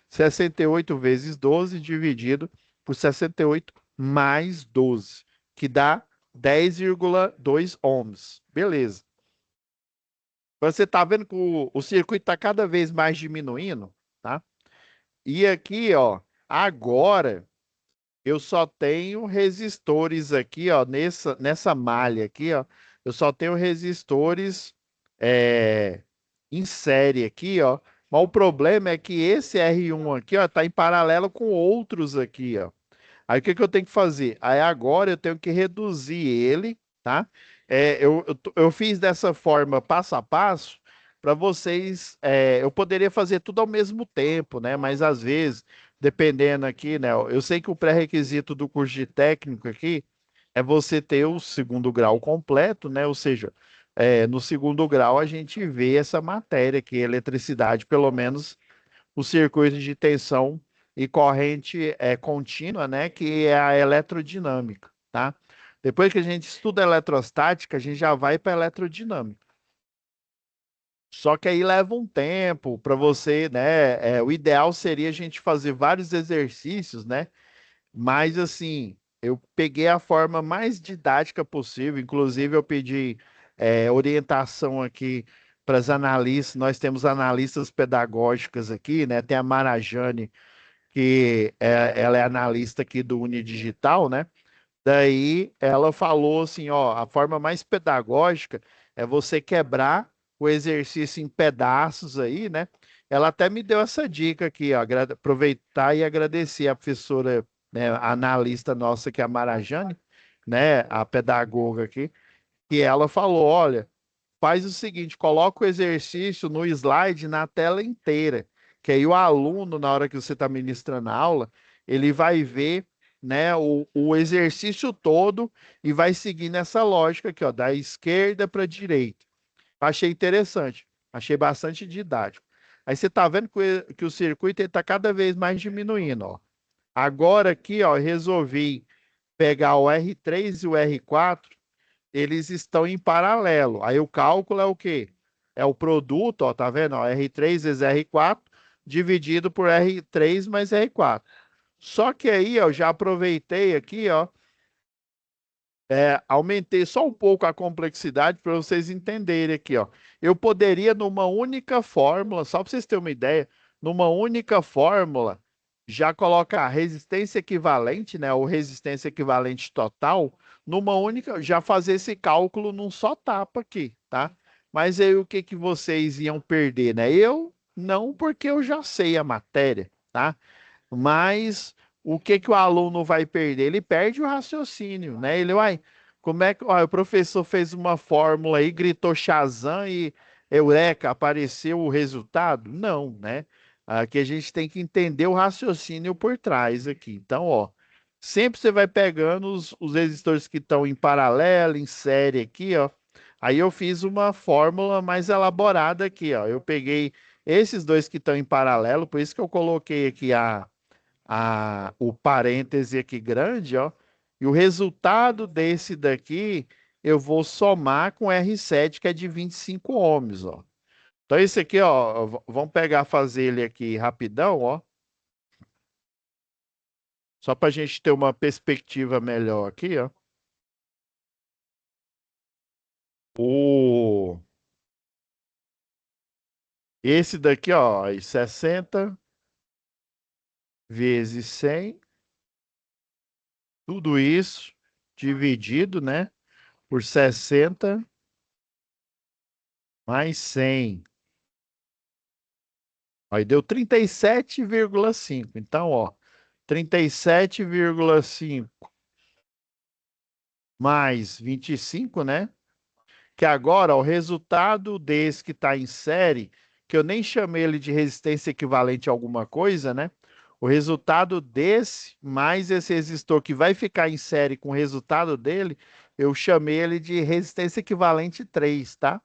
A: 68 vezes 12 dividido por 68 mais 12, que dá 10,2 ohms. Beleza. Você está vendo que o circuito está cada vez mais diminuindo, tá? E aqui, ó, agora eu só tenho resistores aqui, ó, nessa malha aqui, ó. Eu só tenho resistores é, em série aqui, ó. Mas o problema é que esse R1 aqui, ó, tá em paralelo com outros aqui, ó. Aí o que que eu tenho que fazer? Aí agora eu tenho que reduzir ele, tá? Eu fiz dessa forma passo a passo para vocês. Eu poderia fazer tudo ao mesmo tempo, né? Mas às vezes, dependendo aqui, né? Eu sei que o pré-requisito do curso de técnico aqui é você ter o segundo grau completo, né? Ou seja, no segundo grau a gente vê essa matéria aqui, eletricidade, pelo menos o circuito de tensão e corrente contínua, né, que é a eletrodinâmica, tá? Depois que a gente estuda eletrostática, a gente já vai para eletrodinâmica. Só que aí leva um tempo para você, né? O ideal seria a gente fazer vários exercícios, né? Mas assim, eu peguei a forma mais didática possível. Inclusive, eu pedi orientação aqui para as analistas. Nós temos analistas pedagógicas aqui, né? Tem a Marajane, que ela é analista aqui do Unidigital, né? Daí ela falou assim, ó, a forma mais pedagógica é você quebrar o exercício em pedaços aí, né? Ela até me deu essa dica aqui, ó, aproveitar e agradecer a professora, né, a analista nossa que é a Marajane, né, a pedagoga aqui, que ela falou, olha, faz o seguinte, coloca o exercício no slide na tela inteira, que aí o aluno, na hora que você está ministrando a aula, ele vai ver, né, o exercício todo e vai seguir nessa lógica aqui, ó, da esquerda para a direita. Achei interessante, achei bastante didático. Aí você está vendo que o circuito está cada vez mais diminuindo, ó. Agora aqui, ó, resolvi pegar o R3 e o R4, eles estão em paralelo. Aí o cálculo é o quê? É o produto, ó, tá vendo? Ó, R3 vezes R4 dividido por R3 mais R4. Só que aí, ó, eu já aproveitei aqui, ó, aumentei só um pouco a complexidade para vocês entenderem aqui, ó. Eu poderia, numa única fórmula, só para vocês terem uma ideia, numa única fórmula, já colocar resistência equivalente, né, ou resistência equivalente total, numa única, já fazer esse cálculo num só tapa aqui, tá? Mas aí o que que vocês iam perder, né? Eu não, porque eu já sei a matéria, tá? Mas o que que o aluno vai perder? Ele perde o raciocínio, né? Ele vai, como é que, ó, o professor fez uma fórmula aí, gritou Shazam e Eureka, apareceu o resultado? Não, né? Aqui a gente tem que entender o raciocínio por trás aqui. Então, ó, sempre você vai pegando os resistores que estão em paralelo, em série aqui, ó. Aí eu fiz uma fórmula mais elaborada aqui, ó. Eu peguei esses dois que estão em paralelo, por isso que eu coloquei aqui o parêntese aqui grande, ó, e o resultado desse daqui eu vou somar com R7, que é de 25 ohms, ó. Então, esse aqui, ó, vamos pegar, fazer ele aqui rapidão, ó, só para a gente ter uma perspectiva melhor aqui, ó. O... Esse daqui, ó, 60 vezes 100, tudo isso dividido, né, por 60 mais 100. Aí deu 37,5. Então, ó, 37,5 mais 25, né? Que agora, ó, o resultado desse que está em série, que eu nem chamei ele de resistência equivalente a alguma coisa, né? O resultado desse, mais esse resistor que vai ficar em série com o resultado dele, eu chamei ele de resistência equivalente 3, tá?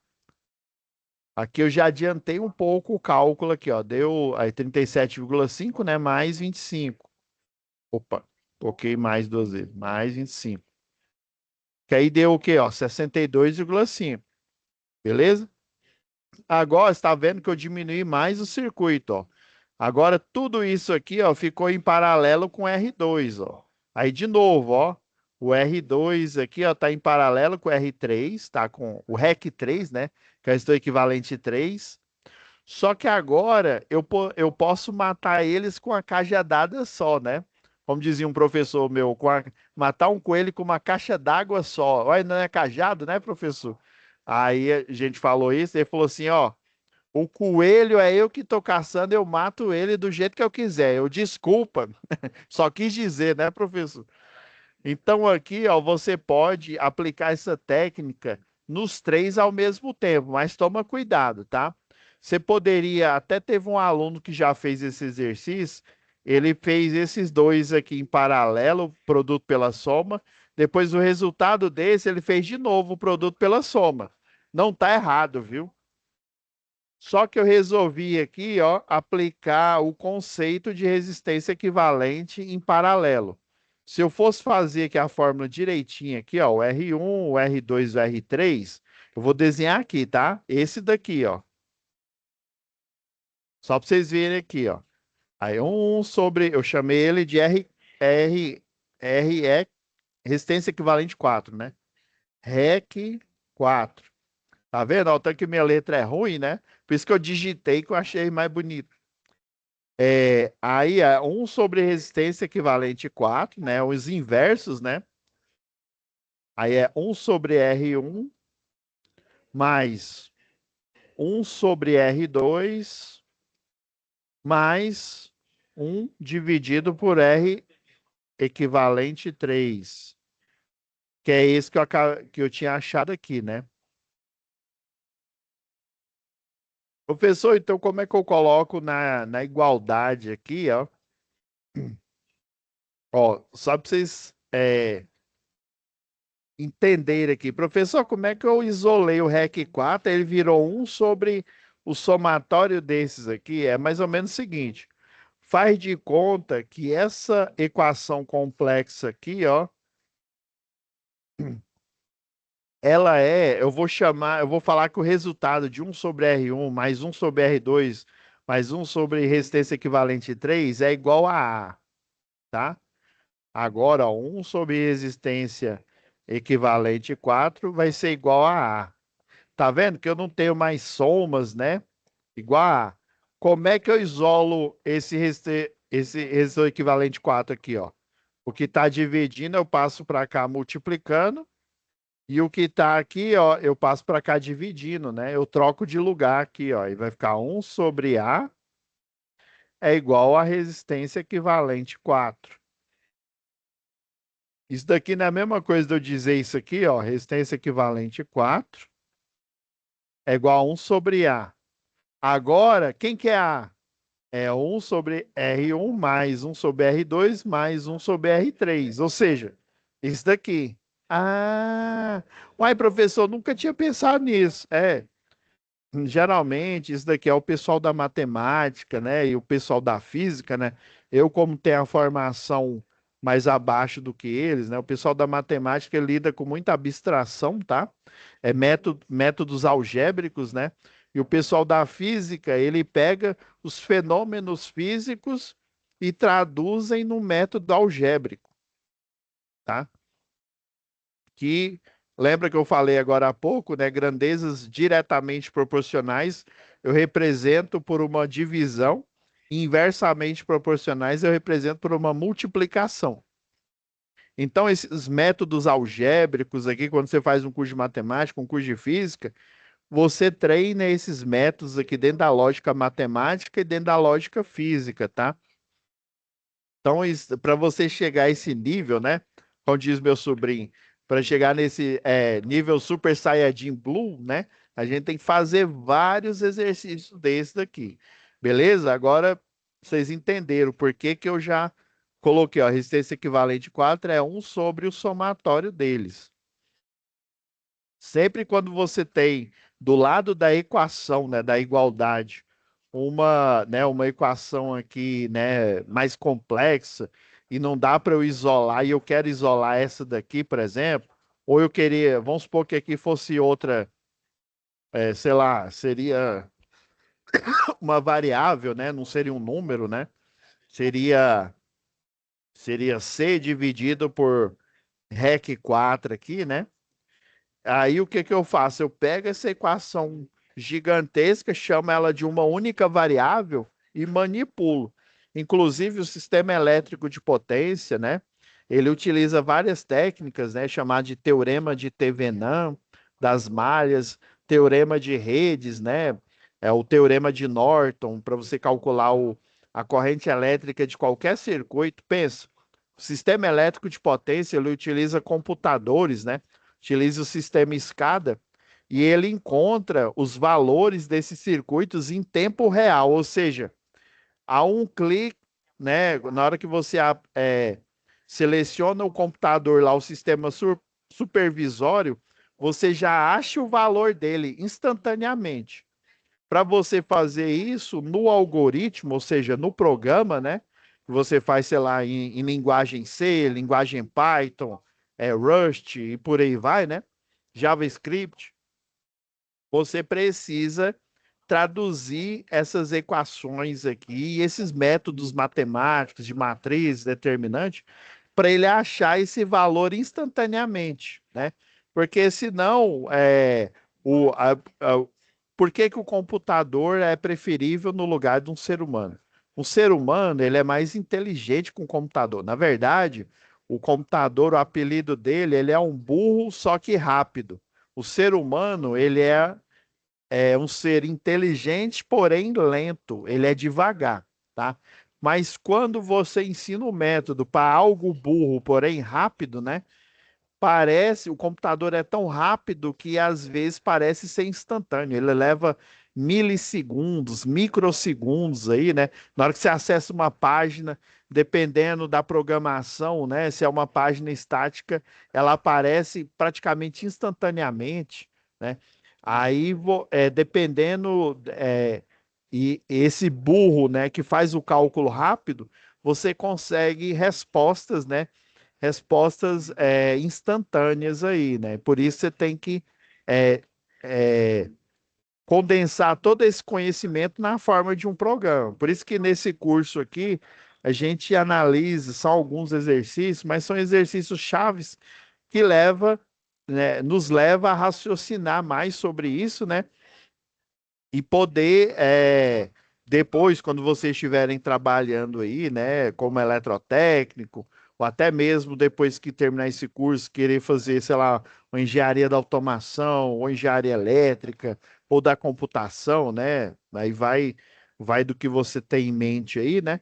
A: Aqui eu já adiantei um pouco o cálculo aqui, ó. Deu aí 37,5, né? Mais 25. Opa, coloquei mais duas vezes. Mais 25. Que aí deu o quê, ó? 62,5. Beleza? Agora, você está vendo que eu diminui mais o circuito, ó. Agora, tudo isso aqui, ó, ficou em paralelo com o R2, ó. Aí, de novo, ó, o R2 aqui, ó, tá em paralelo com o R3, tá com o REC3, né, que é o equivalente 3. Só que agora eu posso matar eles com a cajadada só, né? Como dizia um professor meu, matar um coelho com uma caixa d'água só. Olha, não é cajado, né, professor? Aí a gente falou isso, ele falou assim, ó, o coelho é eu que tô caçando, eu mato ele do jeito que eu quiser. Eu desculpa, só quis dizer, né, professor? Então aqui, ó, você pode aplicar essa técnica nos três ao mesmo tempo, mas toma cuidado, tá? Você poderia, até teve um aluno que já fez esse exercício, ele fez esses dois aqui em paralelo, produto pela soma, depois o resultado desse, ele fez de novo o produto pela soma. Não tá errado, viu? Só que eu resolvi aqui, ó, aplicar o conceito de resistência equivalente em paralelo. Se eu fosse fazer aqui a fórmula direitinha aqui, ó, o R1, o R2 e o R3, eu vou desenhar aqui, tá? Esse daqui, ó. Só para vocês verem aqui, ó. Aí um sobre, eu chamei ele de RE, resistência equivalente 4, né? REC 4. Tá vendo? Ó, o tanto que minha letra é ruim, né? Por isso que eu digitei que eu achei mais bonito. Aí é 1 sobre resistência equivalente 4, né? Os inversos, né? Aí é 1 sobre R1 mais 1 sobre R2 mais 1 dividido por R equivalente 3, que é esse que eu tinha achado aqui, né? Professor, então como é que eu coloco na igualdade aqui, ó? Ó, só para vocês entender aqui. Professor, como é que eu isolei o REC 4? Ele virou 1 sobre o somatório desses aqui. É mais ou menos o seguinte. Faz de conta que essa equação complexa aqui, ó, eu vou falar que o resultado de 1 sobre R1 mais 1 sobre R2 mais 1 sobre resistência equivalente 3 é igual a A, tá? Agora, ó, 1 sobre resistência equivalente 4 vai ser igual a A. Tá vendo que eu não tenho mais somas, né? Igual a. Como é que eu isolo esse resistor equivalente 4 aqui, ó? O que está dividindo, eu passo para cá multiplicando. E o que está aqui, ó, eu passo para cá dividindo, né? Eu troco de lugar aqui, ó. E vai ficar 1 sobre A é igual a resistência equivalente 4. Isso daqui não é a mesma coisa de eu dizer isso aqui, ó. Resistência equivalente 4 é igual a 1 sobre A. Agora, quem que é A? É 1 sobre R1 mais 1 sobre R2 mais 1 sobre R3. Ou seja, isso daqui. Ah, uai, professor, nunca tinha pensado nisso. Geralmente, isso daqui é o pessoal da matemática, né? E o pessoal da física, né? Eu, como tenho a formação mais abaixo do que eles, né? O pessoal da matemática lida com muita abstração, tá? Métodos algébricos, né? E o pessoal da física, ele pega os fenômenos físicos e traduzem no método algébrico, tá? Que Lembra que eu falei agora há pouco, né? Grandezas diretamente proporcionais eu represento por uma divisão, e inversamente proporcionais eu represento por uma multiplicação. Então, esses métodos algébricos aqui, quando você faz um curso de matemática, um curso de física, você treina esses métodos aqui dentro da lógica matemática e dentro da lógica física, tá? Então, para você chegar a esse nível, né? Como diz meu sobrinho, para chegar nesse nível Super Saiyajin Blue, né? A gente tem que fazer vários exercícios desses daqui. Beleza? Agora vocês entenderam por que que eu já coloquei, ó, a resistência equivalente 4 é um sobre o somatório deles. Sempre quando você tem do lado da equação, né, da igualdade, uma equação aqui, né, mais complexa e não dá para eu isolar e eu quero isolar essa daqui, por exemplo, ou eu queria, vamos supor que aqui fosse outra, sei lá, seria uma variável, né, não seria um número, né? Seria seria c dividido por rec 4 aqui, né? Aí o que que eu faço? Eu pego essa equação gigantesca, chamo ela de uma única variável e manipulo. Inclusive o sistema elétrico de potência, né? Ele utiliza várias técnicas, né? Chamado de teorema de Thevenin, das malhas, teorema de redes, né? É o teorema de Norton, para você calcular a corrente elétrica de qualquer circuito. Pensa, o sistema elétrico de potência, ele utiliza computadores, né? Utiliza o sistema escada e ele encontra os valores desses circuitos em tempo real, ou seja, a um clique, né? Na hora que você seleciona o computador lá, o sistema supervisório, você já acha o valor dele instantaneamente. Para você fazer isso no algoritmo, ou seja, no programa, né? Que você faz, sei lá, em linguagem C, linguagem Python, Rust e por aí vai, né? JavaScript, você precisa traduzir essas equações aqui, esses métodos matemáticos de matriz determinante, para ele achar esse valor instantaneamente, né? Porque senão, o, a, a, por que que o computador é preferível no lugar de um ser humano? Um ser humano, ele é mais inteligente que um computador. Na verdade, o computador, o apelido dele, ele é um burro, só que rápido. O ser humano, ele é um ser inteligente, porém lento. Ele é devagar, tá? Mas quando você ensina o método para algo burro, porém rápido, né? Parece, o computador é tão rápido que às vezes parece ser instantâneo. Ele leva milissegundos, microsegundos aí, né? Na hora que você acessa uma página, dependendo da programação, né? Se é uma página estática, ela aparece praticamente instantaneamente, né? Aí, dependendo, e esse burro, né, que faz o cálculo rápido, você consegue respostas, né? Respostas instantâneas aí, né? Por isso você tem que é, é, condensar todo esse conhecimento na forma de um programa. Por isso que nesse curso aqui a gente analisa, são alguns exercícios, mas são exercícios chaves que nos leva a raciocinar mais sobre isso, né? E poder, depois, quando vocês estiverem trabalhando aí, né, como eletrotécnico, ou até mesmo depois que terminar esse curso, querer fazer, sei lá, uma engenharia da automação, ou engenharia elétrica, ou da computação, né? Aí vai do que você tem em mente aí, né?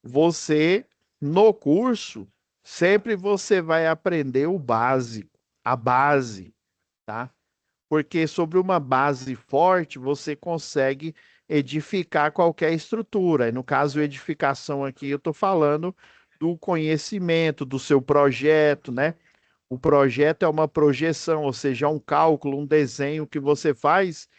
A: Você, no curso, sempre você vai aprender o básico, a base, tá? Porque sobre uma base forte você consegue edificar qualquer estrutura. E no caso, edificação aqui, eu estou falando do conhecimento, do seu projeto, né? O projeto é uma projeção, ou seja, é um cálculo, um desenho que você faz,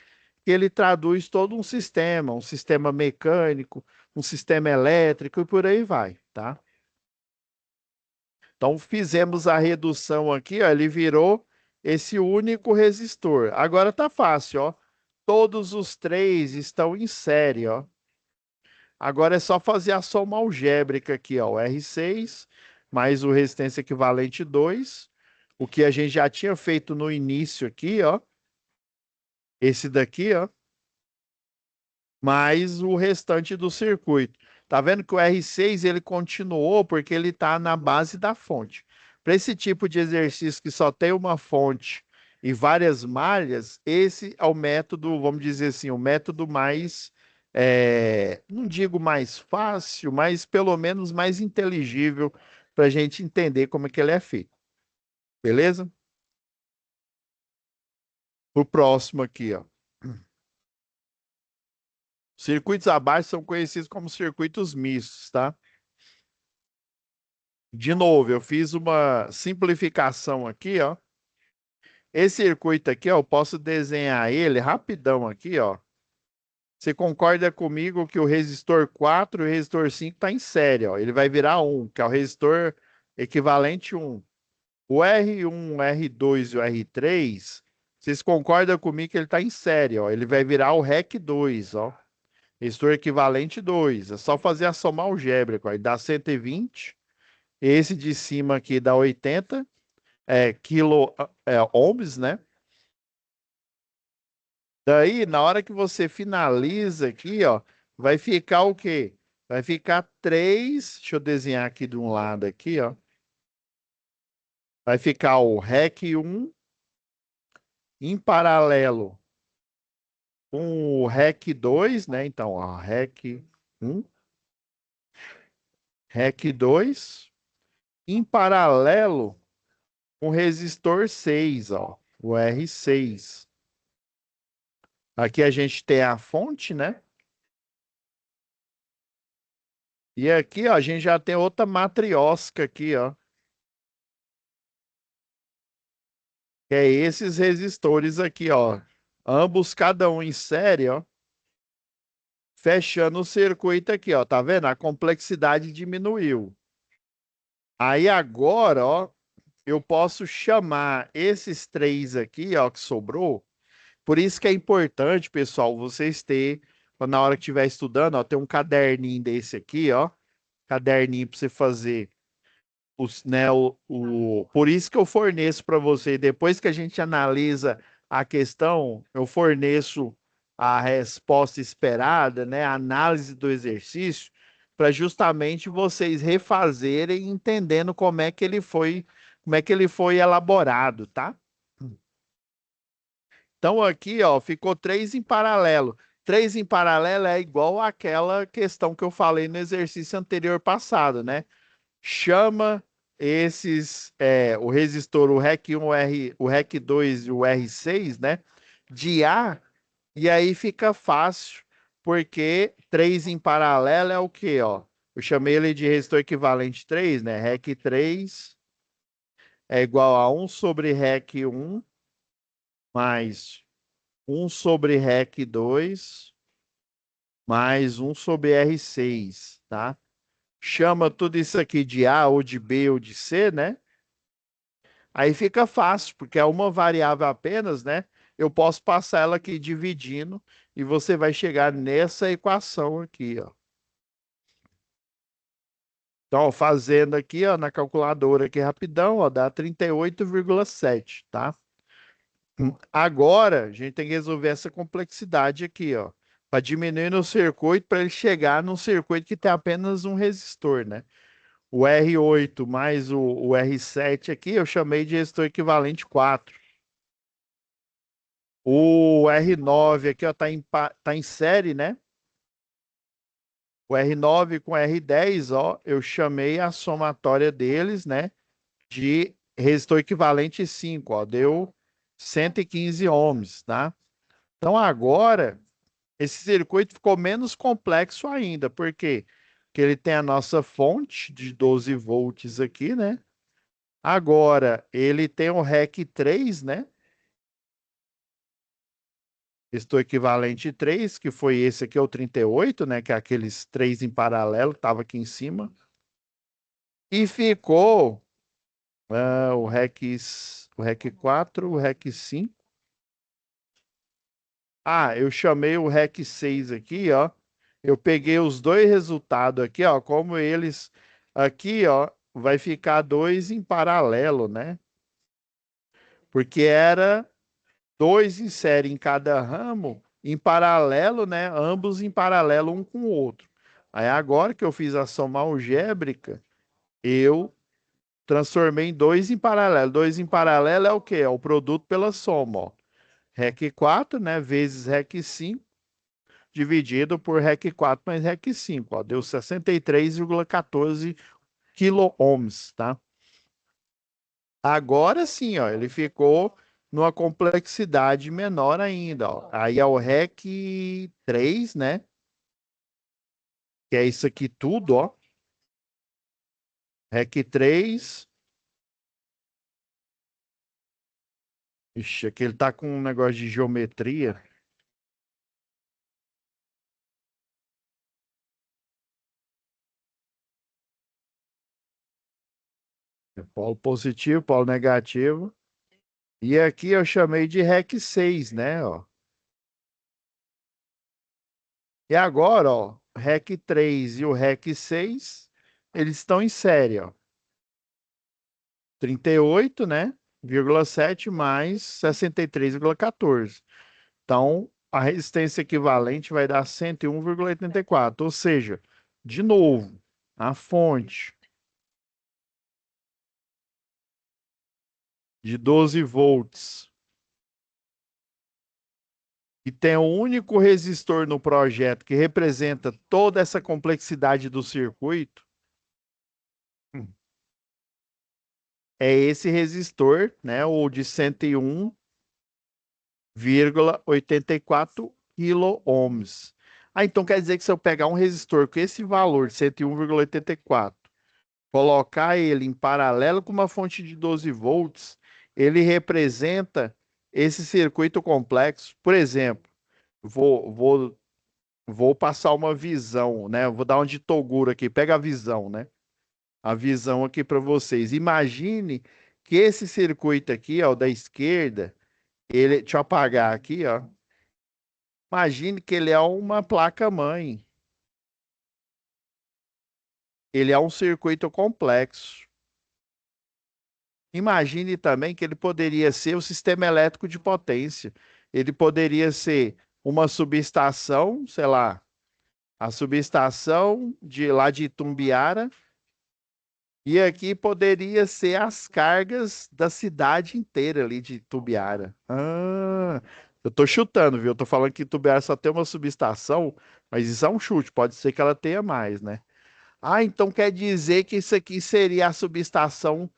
A: que ele traduz todo um sistema mecânico, um sistema elétrico e por aí vai, tá? Então, fizemos a redução aqui, ó, ele virou esse único resistor. Agora tá fácil, ó. Todos os três estão em série, ó. Agora é só fazer a soma algébrica aqui, ó. O R6 mais o resistência equivalente 2 o que a gente já tinha feito no início aqui, ó. Esse daqui, ó. Mais o restante do circuito. Tá vendo que o R6 ele continuou porque ele está na base da fonte. Para esse tipo de exercício que só tem uma fonte e várias malhas, esse é o método, vamos dizer assim, o método mais, não digo mais fácil, mas pelo menos mais inteligível para a gente entender como é que ele é feito. Beleza? O próximo aqui, ó. Circuitos abaixo são conhecidos como circuitos mistos, tá? De novo, eu fiz uma simplificação aqui, ó. Esse circuito aqui, ó, eu posso desenhar ele rapidão aqui, ó. Você concorda comigo que o resistor 4 e o resistor 5 está em série, ó. Ele vai virar 1, que é o resistor equivalente 1. O R1, o R2 e o R3, vocês concordam comigo que ele está em série, ó. Ele vai virar o REC 2, ó. Resistor equivalente 2. É só fazer a soma algébrica, ó. Aí dá 120. Esse de cima aqui dá 80 kilo ohms, né? Daí, na hora que você finaliza aqui, ó, vai ficar o quê? Vai ficar 3. Deixa eu desenhar aqui de um lado aqui, ó. Vai ficar o REC 1 em paralelo com o REC 2, né? Então, ó, REC 1, REC 2 em paralelo com o resistor 6, ó, o R6. Aqui a gente tem a fonte, né? E aqui, ó, a gente já tem outra matriosca aqui, ó. Que é esses resistores aqui, ó. Ambos, cada um em série, ó. Fechando o circuito aqui, ó. Tá vendo? A complexidade diminuiu. Aí agora, ó, eu posso chamar esses três aqui, ó, que sobrou. Por isso que é importante, pessoal, vocês terem, na hora que estiver estudando, ó, tem um caderninho desse aqui, ó. Caderninho para você fazer por isso que eu forneço para você, depois que a gente analisa a questão, eu forneço a resposta esperada, né, a análise do exercício, para justamente vocês refazerem entendendo como é que ele foi elaborado, tá? Então aqui, ó, ficou 3 em paralelo. 3 em paralelo é igual àquela questão que eu falei no exercício anterior passado, né? Chama o resistor, o REC 1, o REC 2 e o R6, né, de A, e aí fica fácil, porque 3 em paralelo é o quê, ó? Eu chamei ele de resistor equivalente 3, né? REC 3 é igual a 1 sobre REC 1 mais 1 sobre REC 2 mais 1 sobre R6, tá? Chama tudo isso aqui de A ou de B ou de C, né? Aí fica fácil, porque é uma variável apenas, né? Eu posso passar ela aqui dividindo e você vai chegar nessa equação aqui, ó. Então, fazendo aqui, ó, na calculadora aqui rapidão, ó, dá 38,7, tá? Agora, a gente tem que resolver essa complexidade aqui, ó, para diminuir no circuito para ele chegar num circuito que tem apenas um resistor, né? O R8 mais o R7 aqui, eu chamei de resistor equivalente 4. O R9 aqui, ó, tá em série, né? O R9 com o R10, ó, eu chamei a somatória deles, né? De resistor equivalente 5, ó, deu 115 ohms, tá? Então agora, esse circuito ficou menos complexo ainda, por quê? Porque ele tem a nossa fonte de 12 volts aqui, né? Agora, ele tem o REC 3, né? Estou equivalente 3, que foi esse aqui, é o 38, né? Que é aqueles três em paralelo, que estava aqui em cima. E ficou o REC 4, o REC 5. Ah, eu chamei o REC 6 aqui, ó. Eu peguei os dois resultados aqui, ó. Como eles aqui, ó, vai ficar dois em paralelo, né? porque era dois em série em cada ramo, em paralelo, né? Ambos em paralelo um com o outro. Aí agora que eu fiz a soma algébrica, eu transformei em dois em paralelo. Dois em paralelo é o quê? É o produto pela soma, ó. REC 4, né? Vezes REC 5, dividido por REC 4 mais REC 5, ó. Deu 63,14 quilo-ohms, tá? Agora sim, ó, ele ficou numa complexidade menor ainda, ó. Aí é o REC 3, né? Que é isso aqui tudo, ó. REC 3. Ixi, aqui ele tá com um negócio de geometria. É polo positivo, polo negativo. E aqui eu chamei de REC 6, né, ó. E agora, ó, REC 3 e o REC 6, eles estão em série, ó. 38, né? 0,7 mais 63,14. Então, a resistência equivalente vai dar 101,84. Ou seja, de novo, a fonte de 12 volts e tem um único resistor no projeto que representa toda essa complexidade do circuito, é esse resistor, né, o de 101,84 quilo-ohms. Ah, então quer dizer que se eu pegar um resistor com esse valor de 101,84, colocar ele em paralelo com uma fonte de 12 volts, ele representa esse circuito complexo. Por exemplo, vou, vou, vou passar uma visão, né? Vou dar um de Toguro aqui, pega a visão, né? A visão aqui para vocês. Imagine que esse circuito aqui, ó, da esquerda, ele, deixa eu apagar aqui, ó. Imagine que ele é uma placa-mãe. Ele é um circuito complexo. Imagine também que ele poderia ser o sistema elétrico de potência. Ele poderia ser uma subestação, sei lá, a subestação de lá de Itumbiara, e aqui poderia ser as cargas da cidade inteira ali de Itumbiara. Ah, eu tô chutando, viu? Eu tô falando que Itumbiara só tem uma subestação, mas isso é um chute, pode ser que ela tenha mais, né? Ah, então quer dizer que isso aqui seria a subestação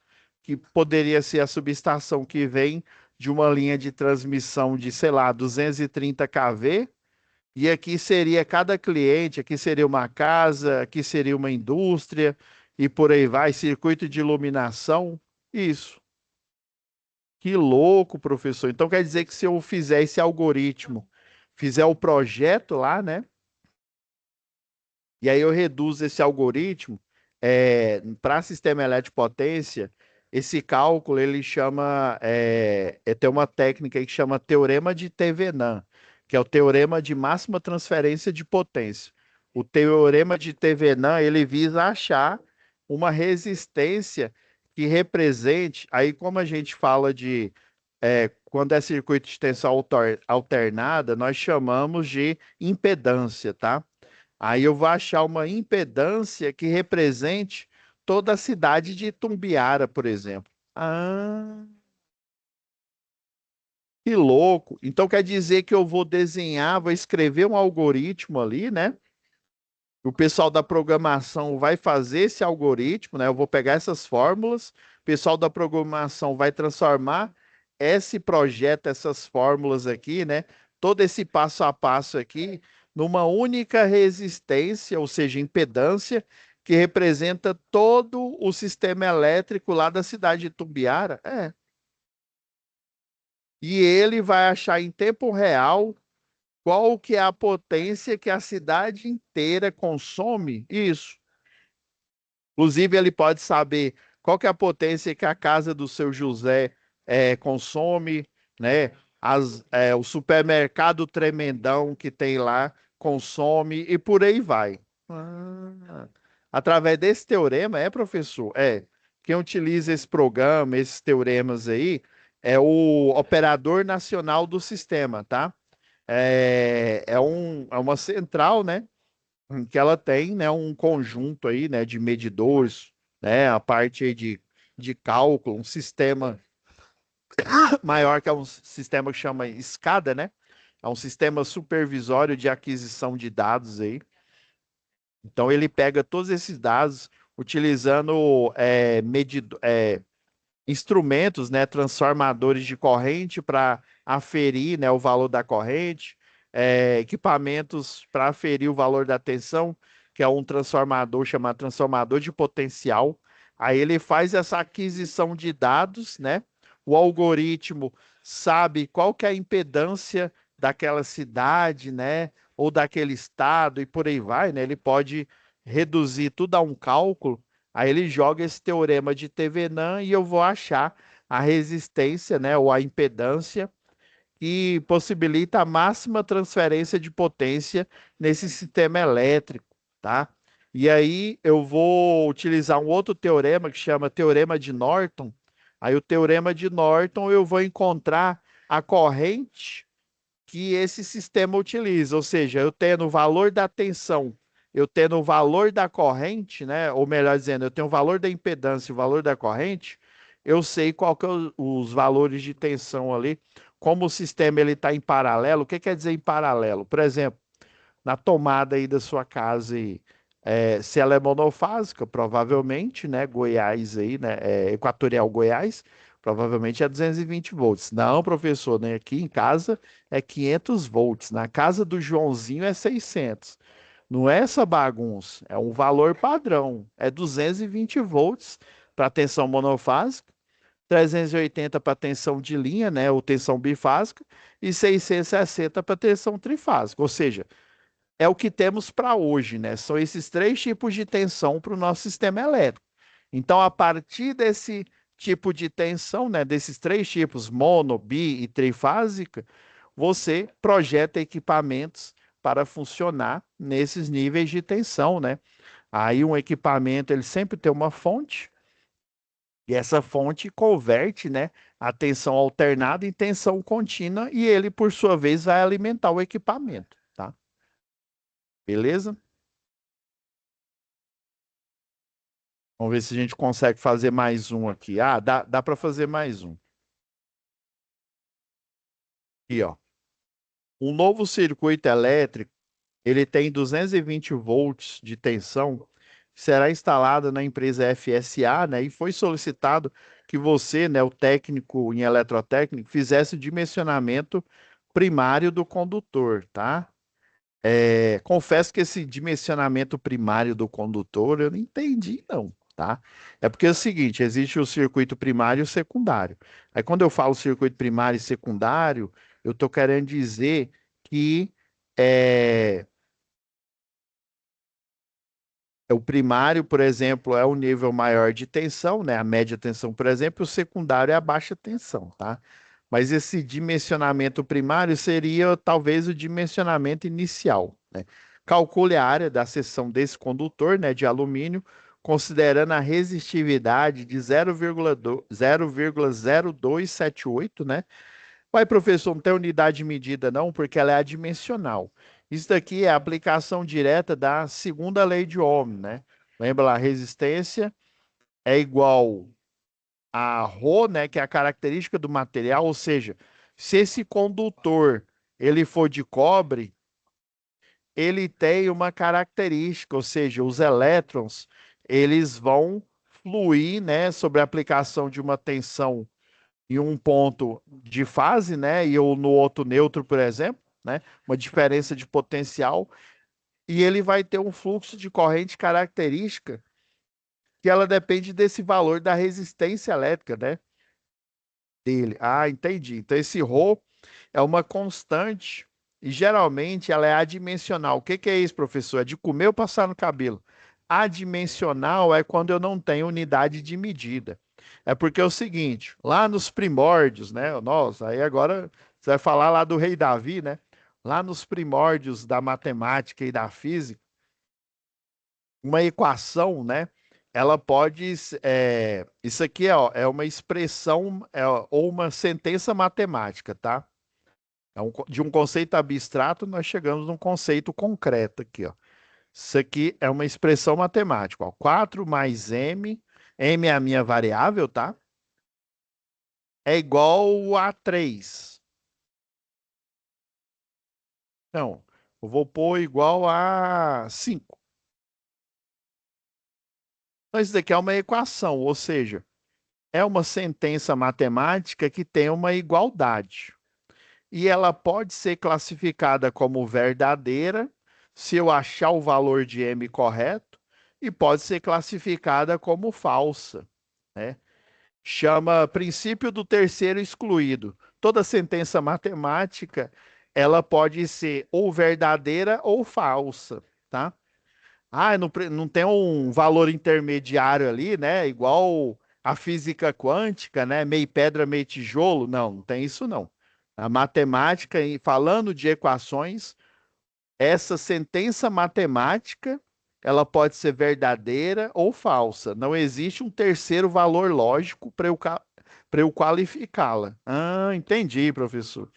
A: que poderia ser a subestação que vem de uma linha de transmissão de, sei lá, 230 kV, e aqui seria cada cliente, aqui seria uma casa, aqui seria uma indústria, e por aí vai, circuito de iluminação. Isso. Que louco, professor. Então quer dizer que se eu fizer esse algoritmo, fizer o projeto lá, né? E aí eu reduzo esse algoritmo para sistema elétrico de potência. Esse cálculo ele chama tem uma técnica que chama teorema de Thevenin, que é o teorema de máxima transferência de potência. O teorema de Thevenin ele visa achar uma resistência que represente. Aí como a gente fala de quando é circuito de tensão alternada, nós chamamos de impedância, tá? Aí eu vou achar uma impedância que represente toda a cidade de Itumbiara, por exemplo. Ah, que louco. Então quer dizer que eu vou desenhar, vou escrever um algoritmo ali, né? O pessoal da programação vai fazer esse algoritmo, né? Eu vou pegar essas fórmulas, o pessoal da programação vai transformar esse projeto, essas fórmulas aqui, né? Todo esse passo a passo aqui, numa única resistência, ou seja, impedância, que representa todo o sistema elétrico lá da cidade de Tumbiara. É. E ele vai achar em tempo real qual que é a potência que a cidade inteira consome. Isso. Inclusive, ele pode saber qual que é a potência que a casa do seu José consome, né? O supermercado tremendão que tem lá consome e por aí vai. Ah, através desse teorema, professor? Quem utiliza esse programa, esses teoremas aí, É o operador nacional do sistema, tá? É uma central, né? Que ela tem, né, um conjunto aí, né, de medidores, né, a parte aí de cálculo, um sistema maior que é um sistema que chama SCADA, né? É um sistema supervisório de aquisição de dados aí. Então ele pega todos esses dados utilizando instrumentos, né, transformadores de corrente para aferir, né, o valor da corrente, equipamentos para aferir o valor da tensão, que é um transformador chamado transformador de potencial. Aí ele faz essa aquisição de dados, né? O algoritmo sabe qual que é a impedância daquela cidade, né? Ou daquele estado e por aí vai, né? Ele pode reduzir tudo a um cálculo. Aí ele joga esse teorema de Thevenin e eu vou achar a resistência, né, ou a impedância que possibilita a máxima transferência de potência nesse sistema elétrico, tá? E aí eu vou utilizar um outro teorema que chama teorema de Norton. Aí o teorema de Norton eu vou encontrar a corrente que esse sistema utiliza, ou seja, eu tendo o valor da tensão, eu tendo o valor da corrente, né? Ou melhor dizendo, eu tenho o valor da impedância e o valor da corrente, eu sei qual que é os valores de tensão ali, como o sistema ele está em paralelo. O que quer dizer em paralelo? Por exemplo, na tomada aí da sua casa aí, se ela é monofásica, provavelmente, né, Goiás aí, né, Equatorial Goiás, provavelmente é 220 volts. Não, professor, né, aqui em casa é 500 volts, na casa do Joãozinho é 600. Não é essa bagunça, é um valor padrão, é 220 volts para tensão monofásica, 380 para tensão de linha, né, ou tensão bifásica, e 660 para tensão trifásica, ou seja, é o que temos para hoje, né? São esses três tipos de tensão para o nosso sistema elétrico. Então, a partir desse tipo de tensão, né, desses três tipos, mono, bi e trifásica, você projeta equipamentos para funcionar nesses níveis de tensão, né? Aí um equipamento, ele sempre tem uma fonte, e essa fonte converte, né, a tensão alternada em tensão contínua, e ele, por sua vez, vai alimentar o equipamento, tá? Beleza? Vamos ver se a gente consegue fazer mais um aqui. Ah, dá para fazer mais um. Aqui, ó. Um novo circuito elétrico, ele tem 220 volts de tensão, será instalado na empresa FSA, né? E foi solicitado que você, né, o técnico em eletrotécnico, fizesse o dimensionamento primário do condutor, tá? Confesso que esse dimensionamento primário do condutor eu não entendi, não, tá? É porque é o seguinte, existe o circuito primário e o secundário. Aí quando eu falo circuito primário e secundário, eu estou querendo dizer que é, o primário, por exemplo, é o nível maior de tensão, né? A média tensão, por exemplo, e o secundário é a baixa tensão, tá? Mas esse dimensionamento primário seria talvez o dimensionamento inicial, né? Calcule a área da seção desse condutor, né, de alumínio, considerando a resistividade de 0,0278, né? Pai, professor, não tem unidade de medida, não, porque ela é adimensional. Isso daqui é a aplicação direta da segunda lei de Ohm, né? Lembra lá, resistência é igual a ρ, né, que é a característica do material, ou seja, se esse condutor ele for de cobre, ele tem uma característica, ou seja, os elétrons, eles vão fluir, né, sobre a aplicação de uma tensão em um ponto de fase, né, e ou no outro neutro, por exemplo, né, uma diferença de potencial, e ele vai ter um fluxo de corrente característica que ela depende desse valor da resistência elétrica, né, dele. Ah, entendi. Então esse ρ é uma constante e geralmente ela é adimensional. O que que é isso, professor? É de comer ou passar no cabelo? Adimensional é quando eu não tenho unidade de medida. É porque é o seguinte, lá nos primórdios, né? Nossa, aí agora você vai falar lá do rei Davi, né? Lá nos primórdios da matemática e da física, uma equação, né? ela pode, isso aqui ó, é uma expressão ou uma sentença matemática, tá? De um conceito abstrato, nós chegamos num conceito concreto aqui, ó. Isso aqui é uma expressão matemática, ó. 4 mais m é a minha variável, tá? É igual a 3. Então, eu vou pôr igual a 5. Então, isso daqui é uma equação, ou seja, é uma sentença matemática que tem uma igualdade. E ela pode ser classificada como verdadeira se eu achar o valor de m correto, e pode ser classificada como falsa, né? Chama princípio do terceiro excluído. Toda sentença matemática, ela pode ser ou verdadeira ou falsa, tá? Ah, não tem um valor intermediário ali, né? Igual a física quântica, né? Meio pedra, meio tijolo. Não, não tem isso não. A matemática, falando de equações, essa sentença matemática, ela pode ser verdadeira ou falsa. Não existe um terceiro valor lógico para eu qualificá-la. Ah, entendi, professor.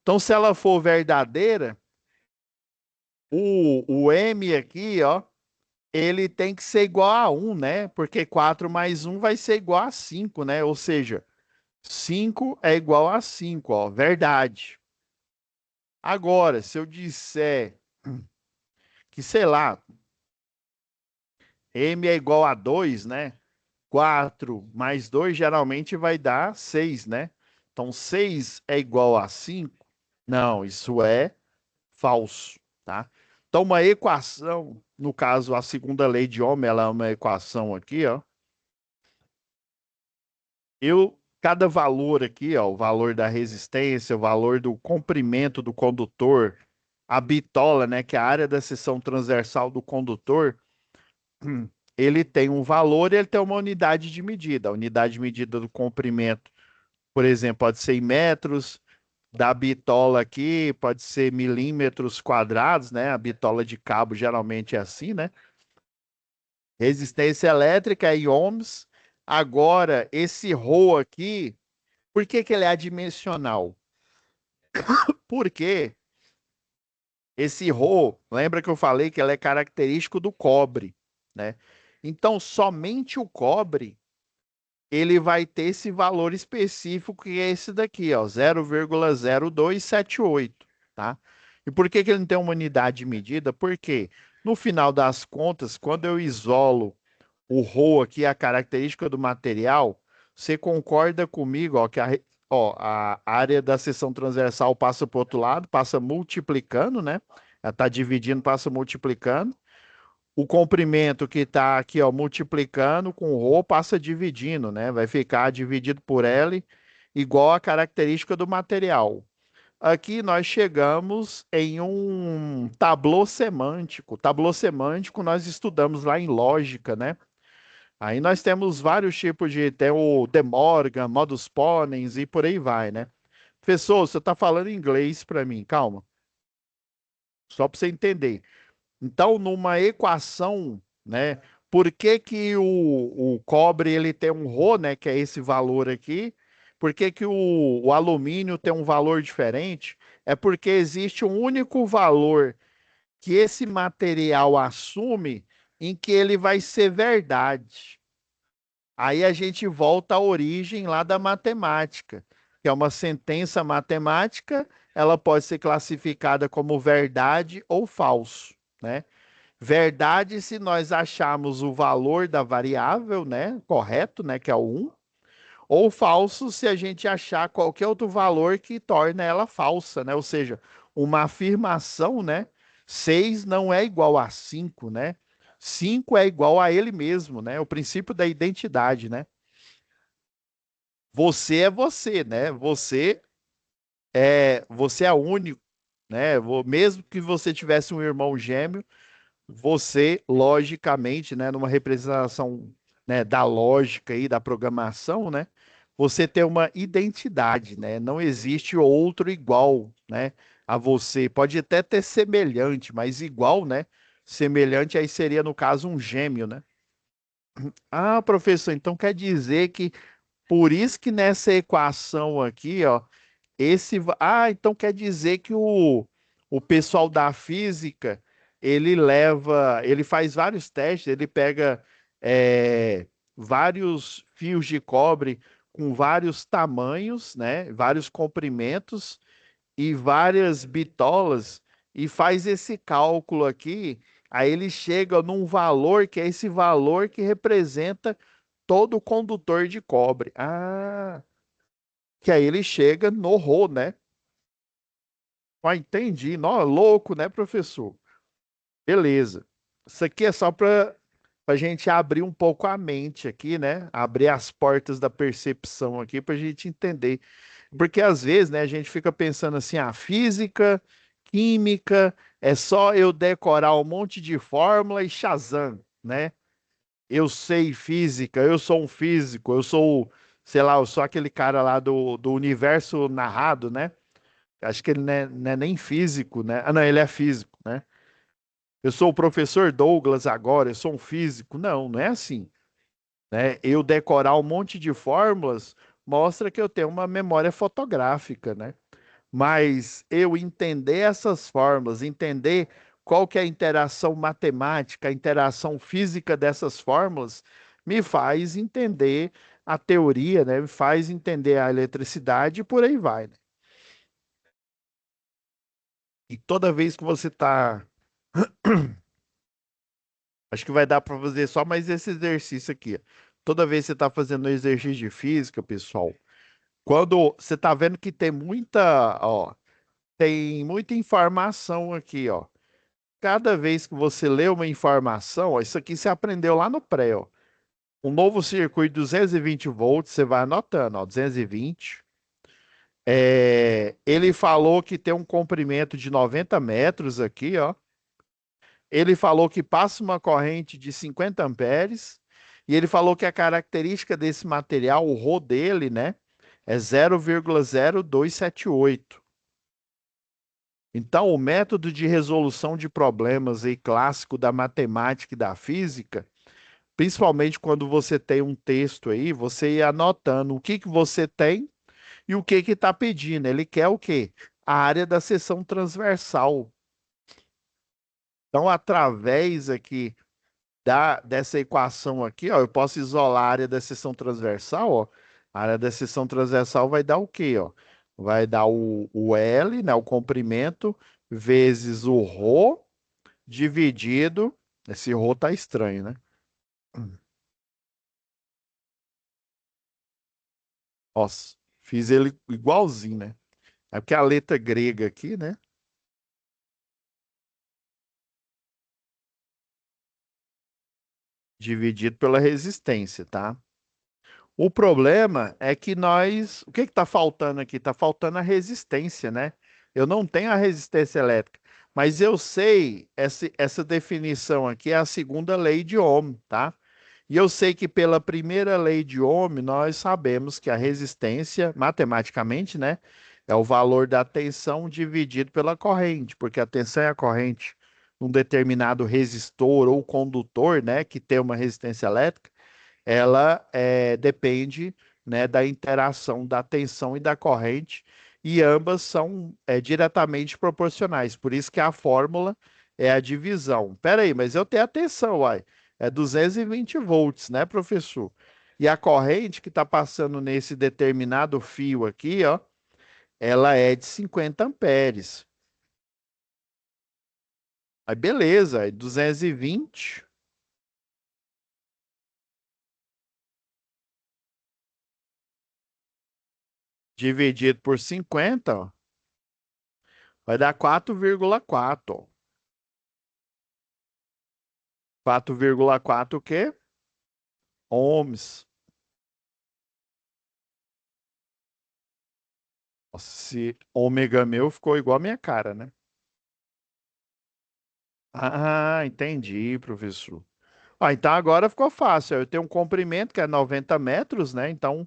A: Então, se ela for verdadeira, o M aqui, ó, ele tem que ser igual a 1, né? Porque 4 mais 1 vai ser igual a 5, né? Ou seja, 5 é igual a 5, ó, verdade. Agora, se eu disser que, sei lá, m é igual a 2, né? 4 mais 2 geralmente vai dar 6, né? Então, 6 é igual a 5? Não, isso é falso, tá? Então, uma equação, no caso, a segunda lei de Ohm, ela é uma equação aqui, ó. Cada valor aqui, ó, o valor da resistência, o valor do comprimento do condutor, a bitola, né, que é a área da seção transversal do condutor, ele tem um valor e ele tem uma unidade de medida. A unidade de medida do comprimento, por exemplo, pode ser em metros, da bitola aqui pode ser milímetros quadrados, né? A bitola de cabo geralmente é assim, né? Resistência elétrica em ohms. Agora, esse ρ aqui, por que que ele é adimensional? Porque esse ρ, lembra que eu falei que ele é característico do cobre, né? Então, somente o cobre ele vai ter esse valor específico que é esse daqui, ó, 0,0278, tá? E por que que ele não tem uma unidade de medida? Porque no final das contas, quando eu isolo o ρ aqui, a característica do material, você concorda comigo, ó, que a área da seção transversal passa para o outro lado, passa multiplicando, né? Ela está dividindo, passa multiplicando. O comprimento que está aqui, ó, multiplicando com o ρ passa dividindo, né? Vai ficar dividido por L igual a característica do material. Aqui nós chegamos em um tablô semântico. Tablô semântico nós estudamos lá em lógica, né? Aí nós temos vários tipos tem o De Morgan, modus ponens e por aí vai, né? Professor, você está falando inglês para mim, calma. Só para você entender. Então, numa equação, né? Por que que o cobre ele tem um ρ, né? Que é esse valor aqui. Por que que o alumínio tem um valor diferente? É porque existe um único valor que esse material assume em que ele vai ser verdade. Aí a gente volta à origem lá da matemática, que é uma sentença matemática, ela pode ser classificada como verdade ou falso, né? Verdade se nós acharmos o valor da variável, né, correto, né, que é o 1, ou falso se a gente achar qualquer outro valor que torna ela falsa, né? Ou seja, uma afirmação, né? 6 não é igual a 5, né? 5 é igual a ele mesmo, né? O princípio da identidade, né? Você é você, né? Você é único, né? Mesmo que você tivesse um irmão gêmeo, você, logicamente, né, numa representação, né, da lógica e da programação, né, você tem uma identidade, né? Não existe outro igual, né, a você. Pode até ter semelhante, mas igual, né? Semelhante aí seria, no caso, um gêmeo, né? Ah, professor, então quer dizer que por isso que nessa equação aqui, ó, então quer dizer que o pessoal da física, ele faz vários testes, ele pega vários fios de cobre com vários tamanhos, né, vários comprimentos e várias bitolas e faz esse cálculo aqui, aí ele chega num valor que é esse valor que representa todo o condutor de cobre. Ah, que aí ele chega no Rho, né? Ah, entendi. Não, louco, né, professor? Beleza. Isso aqui é só para a gente abrir um pouco a mente aqui, né? Abrir as portas da percepção aqui para a gente entender. Porque às vezes, né, a gente fica pensando assim, física, química, é só eu decorar um monte de fórmula e Shazam, né? Eu sei física, eu sou um físico, eu sou, sei lá, eu sou aquele cara lá do universo narrado, né? Acho que ele não é nem físico, né? Ah, não, ele é físico, né? Eu sou o professor Douglas agora, eu sou um físico. Não, não é assim, né? Eu decorar um monte de fórmulas mostra que eu tenho uma memória fotográfica, né? Mas eu entender essas fórmulas, entender qual que é a interação matemática, a interação física dessas fórmulas, me faz entender a teoria, né? Me faz entender a eletricidade e por aí vai, né? E toda vez que você está. Acho que vai dar para fazer só mais esse exercício aqui. Toda vez que você está fazendo um exercício de física, pessoal, quando você está vendo que tem muita informação aqui, ó. Cada vez que você lê uma informação, ó, isso aqui você aprendeu lá no pré, ó. Um novo circuito de 220 volts, você vai anotando, ó, 220. Ele falou que tem um comprimento de 90 metros aqui, ó. Ele falou que passa uma corrente de 50 amperes e ele falou que a característica desse material, o Rho dele, né, é 0,0278. Então, o método de resolução de problemas aí, clássico da matemática e da física, principalmente quando você tem um texto aí, você ir anotando o que que você tem e o que que está pedindo. Ele quer o quê? A área da seção transversal. Então, através aqui dessa equação aqui, ó, eu posso isolar a área da seção transversal, ó. A área da seção transversal vai dar o quê, ó? Vai dar o L, né, o comprimento, vezes o ρ dividido. Esse ρ tá estranho, né? Nossa, fiz ele igualzinho, né? É porque a letra grega aqui, né? Dividido pela resistência, tá? O problema é que o que está faltando aqui? Está faltando a resistência, né? Eu não tenho a resistência elétrica, mas eu sei, essa definição aqui é a segunda lei de Ohm, tá? E eu sei que pela primeira lei de Ohm, nós sabemos que a resistência, matematicamente, né, é o valor da tensão dividido pela corrente, porque a tensão é a corrente num determinado resistor ou condutor, né, que tem uma resistência elétrica, ela depende, né, da interação da tensão e da corrente, e ambas são diretamente proporcionais. Por isso que a fórmula é a divisão. Pera aí, mas eu tenho a tensão, uai. É 220 volts, né, professor? E a corrente que está passando nesse determinado fio aqui, ó, ela é de 50 amperes. Aí beleza, aí 220 dividido por 50, ó, vai dar 4,4. 4,4 o quê? Ohms. Nossa, esse ômega meu ficou igual a minha cara, né? Ah, entendi, professor. Ah, então agora ficou fácil. Eu tenho um comprimento que é 90 metros, né? Então,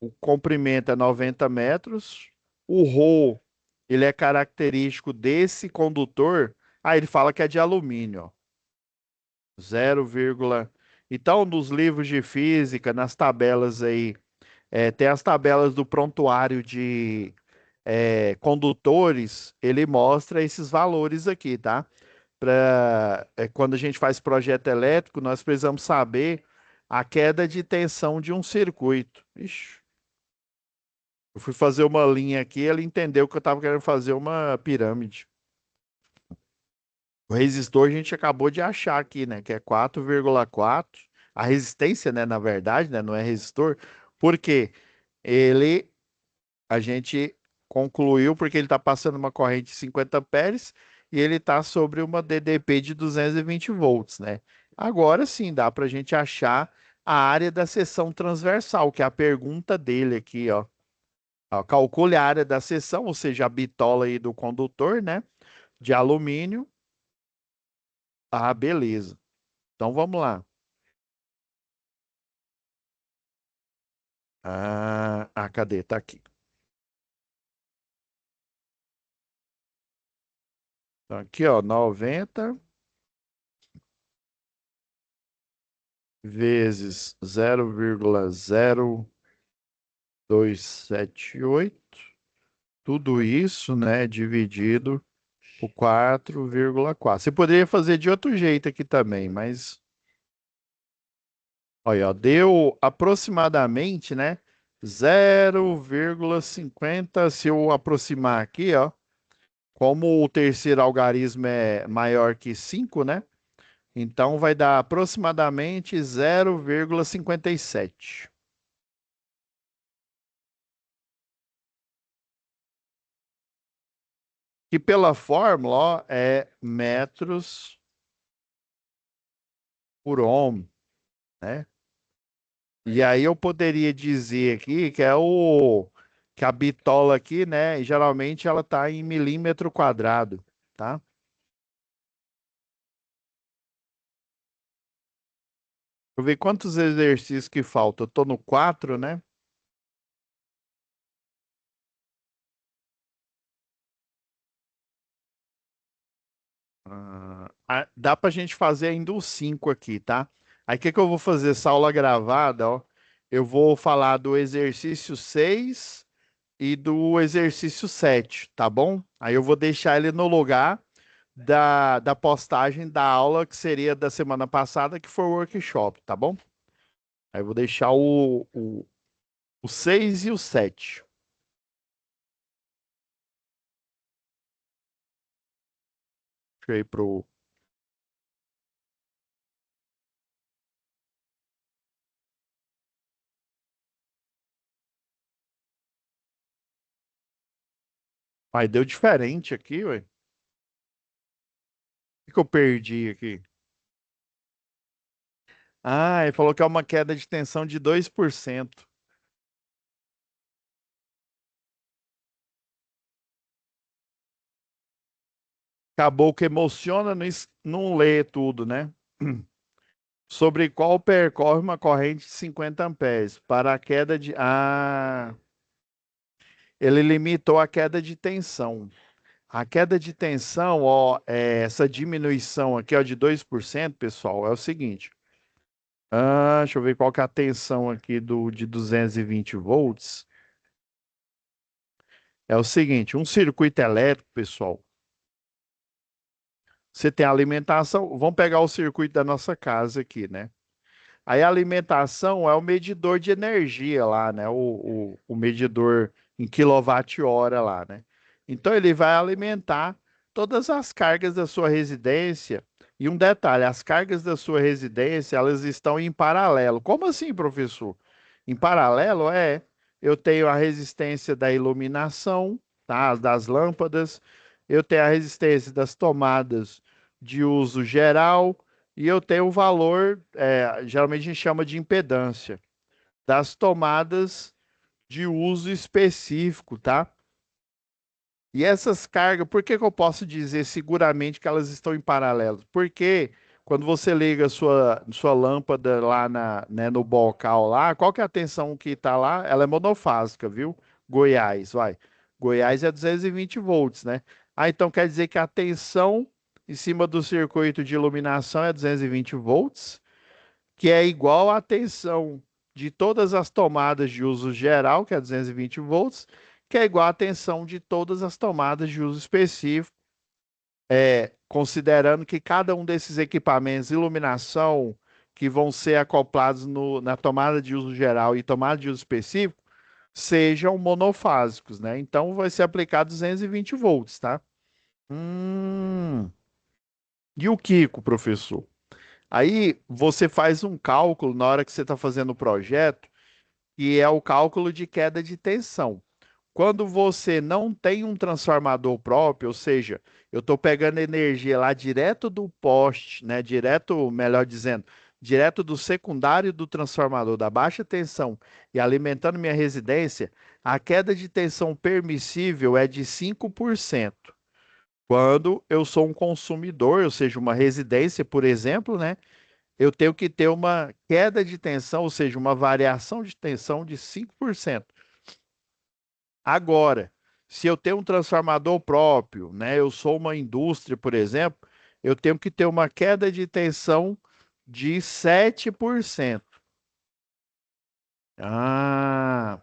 A: o comprimento é 90 metros. O ρ, ele é característico desse condutor. Ah, ele fala que é de alumínio, ó. 0, então, nos livros de física, nas tabelas aí, tem as tabelas do prontuário de condutores, ele mostra esses valores aqui, tá? Quando a gente faz projeto elétrico, nós precisamos saber a queda de tensão de um circuito. Ixi, eu fui fazer uma linha aqui, ele entendeu que eu estava querendo fazer uma pirâmide. O resistor a gente acabou de achar aqui, né? Que é 4,4. A resistência, né? Na verdade, né? Não é resistor. Porque ele, a gente concluiu porque ele está passando uma corrente de 50 amperes e ele está sobre uma DDP de 220 volts, né? Agora sim, dá para a gente achar a área da seção transversal, que é a pergunta dele aqui, ó. Ó, calcule a área da seção, ou seja, a bitola aí do condutor, né? De alumínio. Ah, beleza. Então vamos lá. Cadê? Tá aqui. Então, aqui, ó, 90 vezes 0,0278. Tudo isso, né, dividido por 4,4. Você poderia fazer de outro jeito aqui também, mas olha, ó, deu aproximadamente, né, 0,50. Se eu aproximar aqui, ó, como o terceiro algarismo é maior que 5, né? Então vai dar aproximadamente 0,57. Que pela fórmula, ó, é metros por ohm, né? E aí eu poderia dizer aqui que é o que a bitola aqui, né? Geralmente ela está em milímetro quadrado, tá? Deixa eu ver quantos exercícios que faltam. Eu tô no 4, né? Dá pra gente fazer ainda os 5 aqui, tá? Aí o que que eu vou fazer? Essa aula gravada, ó. Eu vou falar do exercício 6 e do exercício 7, tá bom? Aí eu vou deixar ele no lugar da postagem da aula que seria da semana passada, que foi o workshop, tá bom? Aí eu vou deixar o 6 e o 7. Deixa eu ir pro. Aí deu diferente aqui, ué. O que eu perdi aqui? Ele falou que é uma queda de tensão de 2%. Acabou que emociona, não lê tudo, né? Sobre qual percorre uma corrente de 50 amperes para a queda de. Ele limitou a queda de tensão. A queda de tensão, ó, essa diminuição aqui, ó, de 2%, pessoal, é o seguinte. Deixa eu ver qual que é a tensão aqui de 220 volts. É o seguinte, um circuito elétrico, pessoal, você tem a alimentação, vamos pegar o circuito da nossa casa aqui, né? Aí a alimentação é o medidor de energia lá, né? O medidor em quilowatt-hora lá, né? Então ele vai alimentar todas as cargas da sua residência. E um detalhe, as cargas da sua residência, elas estão em paralelo. Como assim, professor? Em paralelo eu tenho a resistência da iluminação, tá? Das lâmpadas, eu tenho a resistência das tomadas de uso geral, e eu tenho o valor, geralmente a gente chama de impedância, das tomadas de uso específico, tá? E essas cargas, por que que eu posso dizer seguramente que elas estão em paralelo? Porque quando você liga a sua lâmpada lá né, no bocal lá, qual que é a tensão que está lá? Ela é monofásica, viu? Goiás, vai. Goiás é 220 volts, né? Então quer dizer que a tensão em cima do circuito de iluminação é 220 volts, que é igual à tensão de todas as tomadas de uso geral, que é 220 volts, que é igual à tensão de todas as tomadas de uso específico, considerando que cada um desses equipamentos de iluminação que vão ser acoplados na tomada de uso geral e tomada de uso específico sejam monofásicos, né? Então vai ser aplicado 220 volts, tá? Hum. E o Kiko, professor? Aí você faz um cálculo na hora que você está fazendo o projeto, que é o cálculo de queda de tensão. Quando você não tem um transformador próprio, ou seja, eu estou pegando energia lá direto do poste, né? Direto, melhor dizendo, direto do secundário do transformador da baixa tensão e alimentando minha residência, a queda de tensão permissível é de 5%. Quando eu sou um consumidor, ou seja, uma residência, por exemplo, né? Eu tenho que ter uma queda de tensão, ou seja, uma variação de tensão de 5%. Agora, se eu tenho um transformador próprio, né, eu sou uma indústria, por exemplo, eu tenho que ter uma queda de tensão de 7%. Ah,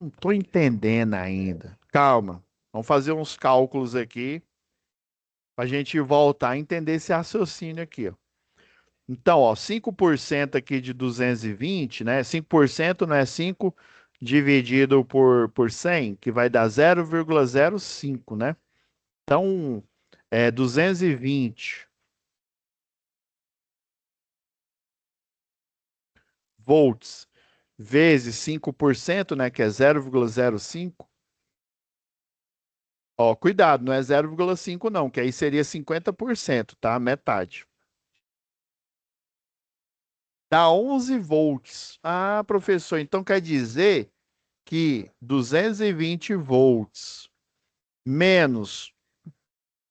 A: não estou entendendo ainda. Calma, vamos fazer uns cálculos aqui para a gente voltar a entender esse raciocínio aqui, ó. Então, ó, 5% aqui de 220, né? 5% não é 5 dividido por 100, que vai dar 0,05, né? Então, 220 volts vezes 5%, né? Que é 0,05. Ó, cuidado, não é 0,5 não, que aí seria 50%, tá? Metade. Dá 11 volts. Ah, professor, então quer dizer que 220 volts menos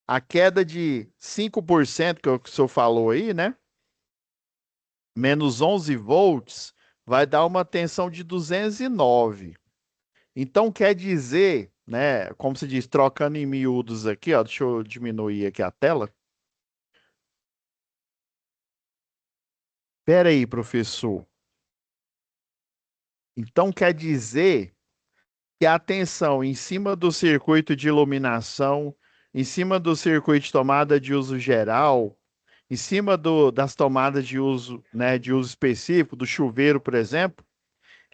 A: a queda de 5%, que é o que o senhor falou aí, né? Menos 11 volts, vai dar uma tensão de 209. Então, quer dizer, né? Como se diz, trocando em miúdos aqui, ó. Deixa eu diminuir aqui a tela. Pera aí, professor. Então, quer dizer que a tensão em cima do circuito de iluminação, em cima do circuito de tomada de uso geral, em cima das tomadas de uso, né, de uso específico, do chuveiro, por exemplo,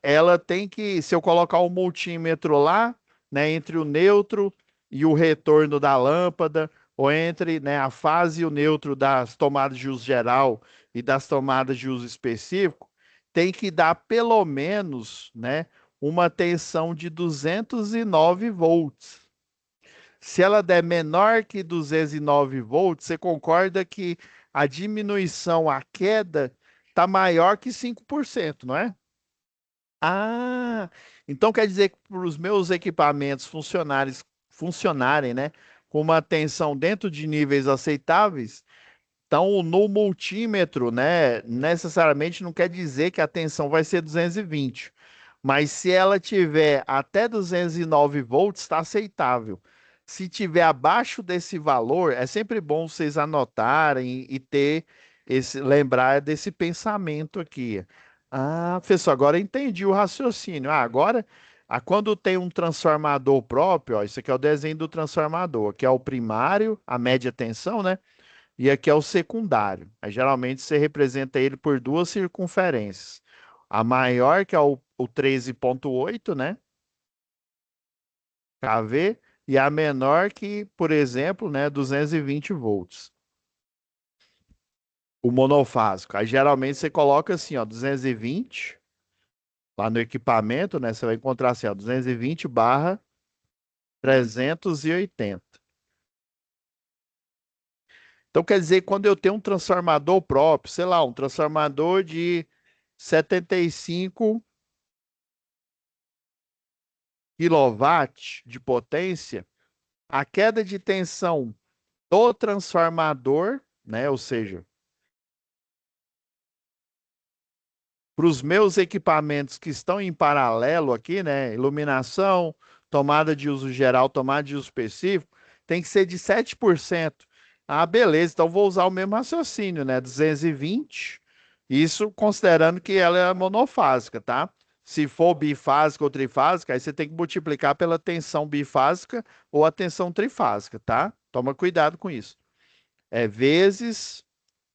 A: ela tem que, se eu colocar o multímetro lá, né, entre o neutro e o retorno da lâmpada, ou entre, né, a fase e o neutro das tomadas de uso geral e das tomadas de uso específico, tem que dar pelo menos, né, uma tensão de 209 volts. Se ela der menor que 209 volts, você concorda que a diminuição, a queda, está maior que 5%, não é? Ah, então quer dizer que para os meus equipamentos funcionarem, né, com uma tensão dentro de níveis aceitáveis, então no multímetro, né, necessariamente não quer dizer que a tensão vai ser 220, mas se ela tiver até 209 volts, está aceitável. Se tiver abaixo desse valor, é sempre bom vocês anotarem e ter lembrar desse pensamento aqui. Ah, professor, agora eu entendi o raciocínio. Ah, agora, quando tem um transformador próprio, ó, isso aqui é o desenho do transformador, aqui é o primário, a média tensão, né? E aqui é o secundário. Aí, geralmente você representa ele por duas circunferências. A maior, que é o 13,8, né? kV, e a menor que, por exemplo, né, 220 volts. O monofásico. Aí geralmente você coloca assim, ó, 220 lá no equipamento, né? Você vai encontrar assim, ó, 220 barra 380. Então quer dizer, quando eu tenho um transformador próprio, sei lá, um transformador de 75 quilowatts de potência, a queda de tensão do transformador, né? Ou seja, para os meus equipamentos que estão em paralelo aqui, né? Iluminação, tomada de uso geral, tomada de uso específico, tem que ser de 7%. Ah, beleza, então vou usar o mesmo raciocínio, né? 220, isso considerando que ela é monofásica, tá? Se for bifásica ou trifásica, aí você tem que multiplicar pela tensão bifásica ou a tensão trifásica, tá? Toma cuidado com isso. É vezes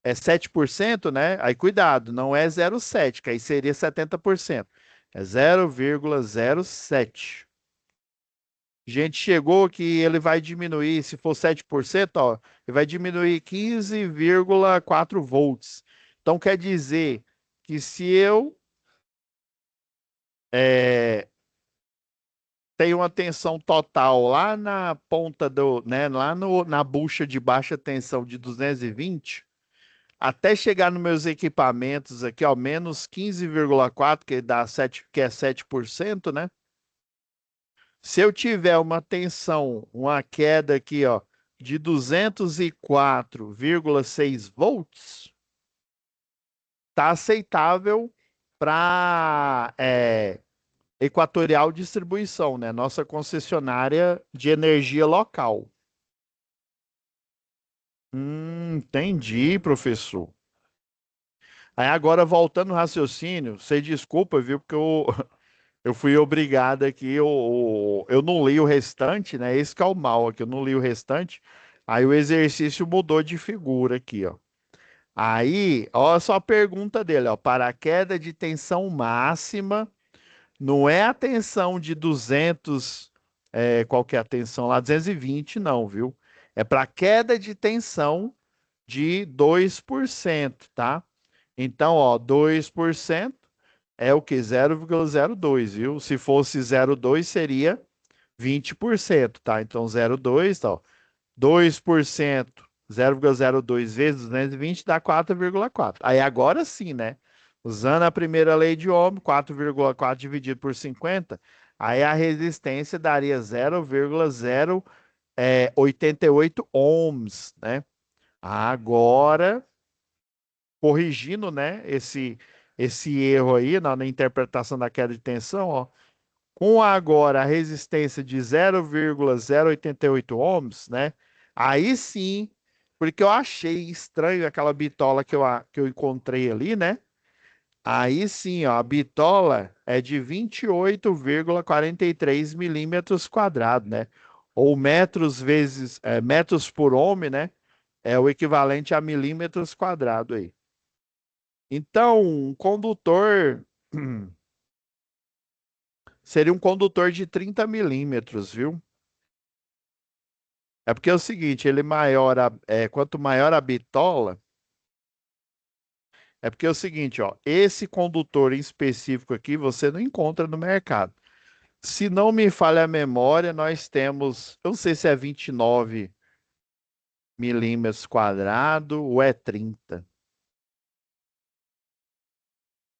A: 7%, né? Aí cuidado, não é 0,7, que aí seria 70%. É 0,07. A gente chegou que ele vai diminuir, se for 7%, ó, ele vai diminuir 15,4 volts. Então quer dizer que se eu é, tenho uma tensão total lá na ponta do, né, lá no, na bucha de baixa tensão de 220, até chegar nos meus equipamentos aqui, ó, menos 15,4, que dá 7, que é 7%, né? Se eu tiver uma tensão, uma queda aqui, ó, de 204,6 volts, tá aceitável para Equatorial Distribuição, né? Nossa concessionária de energia local. Entendi, professor. Aí agora voltando no raciocínio, você desculpa, viu? Porque eu fui obrigado aqui, eu não li o restante, né? Esse que é o mal aqui, eu não li o restante. Aí o exercício mudou de figura aqui, ó. Aí, ó, só a pergunta dele, ó. Para a queda de tensão máxima, não é a tensão de 200, qual que é a tensão lá? 220, não, viu? É para queda de tensão de 2%, tá? Então, ó, 2% é o que? 0,02, viu? Se fosse 0,2 seria 20%, tá? Então 0,2, tá? Ó, 2%, 0,02 vezes 220 dá 4,4. Aí agora sim, né? Usando a primeira lei de Ohm, 4,4 dividido por 50, aí a resistência daria 0,088 ohms, né? Agora, corrigindo, né, esse erro aí na interpretação da queda de tensão, ó, com agora a resistência de 0,088 ohms, né? Aí sim, porque eu achei estranho aquela bitola que eu encontrei ali, né? Aí sim, ó, a bitola é de 28,43 milímetros quadrados, né? Ou metros vezes, metros por ohm, né? É o equivalente a milímetros quadrados aí. Então, um condutor seria um condutor de 30 milímetros, viu? É porque é o seguinte, ele maior, quanto maior a bitola, é porque é o seguinte, ó, esse condutor em específico aqui você não encontra no mercado. Se não me falha a memória, nós temos, eu não sei se é 29 milímetros quadrado ou é 30.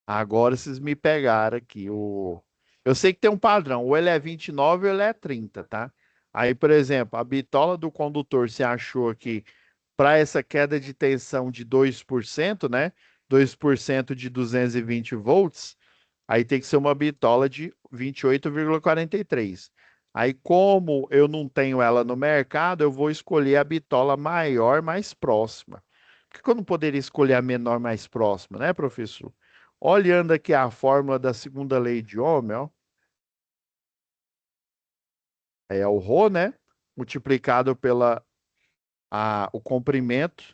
A: Agora vocês me pegaram aqui. Eu sei que tem um padrão, ou ele é 29 ou ele é 30, tá? Aí, por exemplo, a bitola do condutor se achou aqui para essa queda de tensão de 2%, né? 2% de 220 volts, aí tem que ser uma bitola de 28,43. Aí, como eu não tenho ela no mercado, eu vou escolher a bitola maior, mais próxima. Por que eu não poderia escolher a menor, mais próxima, né, professor? Olhando aqui a fórmula da segunda lei de Ohm, ó, é o Rho, né? Multiplicado pela o comprimento,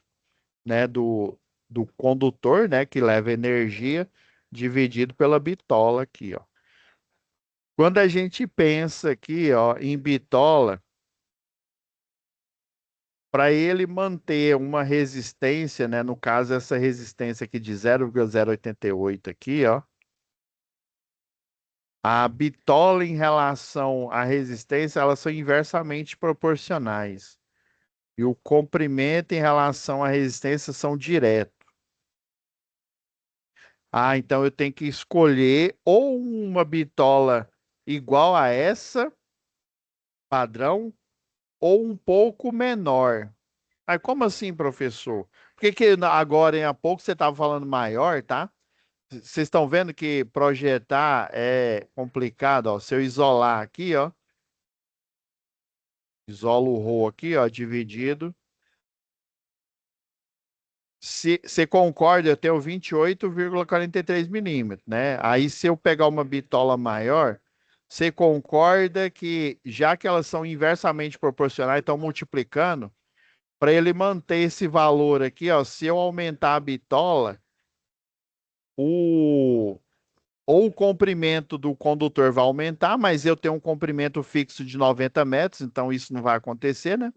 A: né, do condutor, né, que leva energia, dividido pela bitola aqui, ó. Quando a gente pensa aqui, ó, em bitola, para ele manter uma resistência, né, no caso essa resistência aqui de 0,088 aqui, ó, a bitola em relação à resistência, elas são inversamente proporcionais. E o comprimento em relação à resistência são diretos. Ah, então eu tenho que escolher ou uma bitola igual a essa, padrão, ou um pouco menor. Aí, como assim, professor? Por que que agora, em há pouco, você estava falando maior, tá? Vocês estão vendo que projetar é complicado, ó. Se eu isolar aqui, ó, isolo o ρ aqui, ó, dividido. Se você concorda, eu tenho 28,43 milímetros, né? Aí, se eu pegar uma bitola maior, você concorda que, já que elas são inversamente proporcionais, estão multiplicando, para ele manter esse valor aqui, ó, se eu aumentar a bitola, o, ou o comprimento do condutor vai aumentar, mas eu tenho um comprimento fixo de 90 metros, então isso não vai acontecer, né?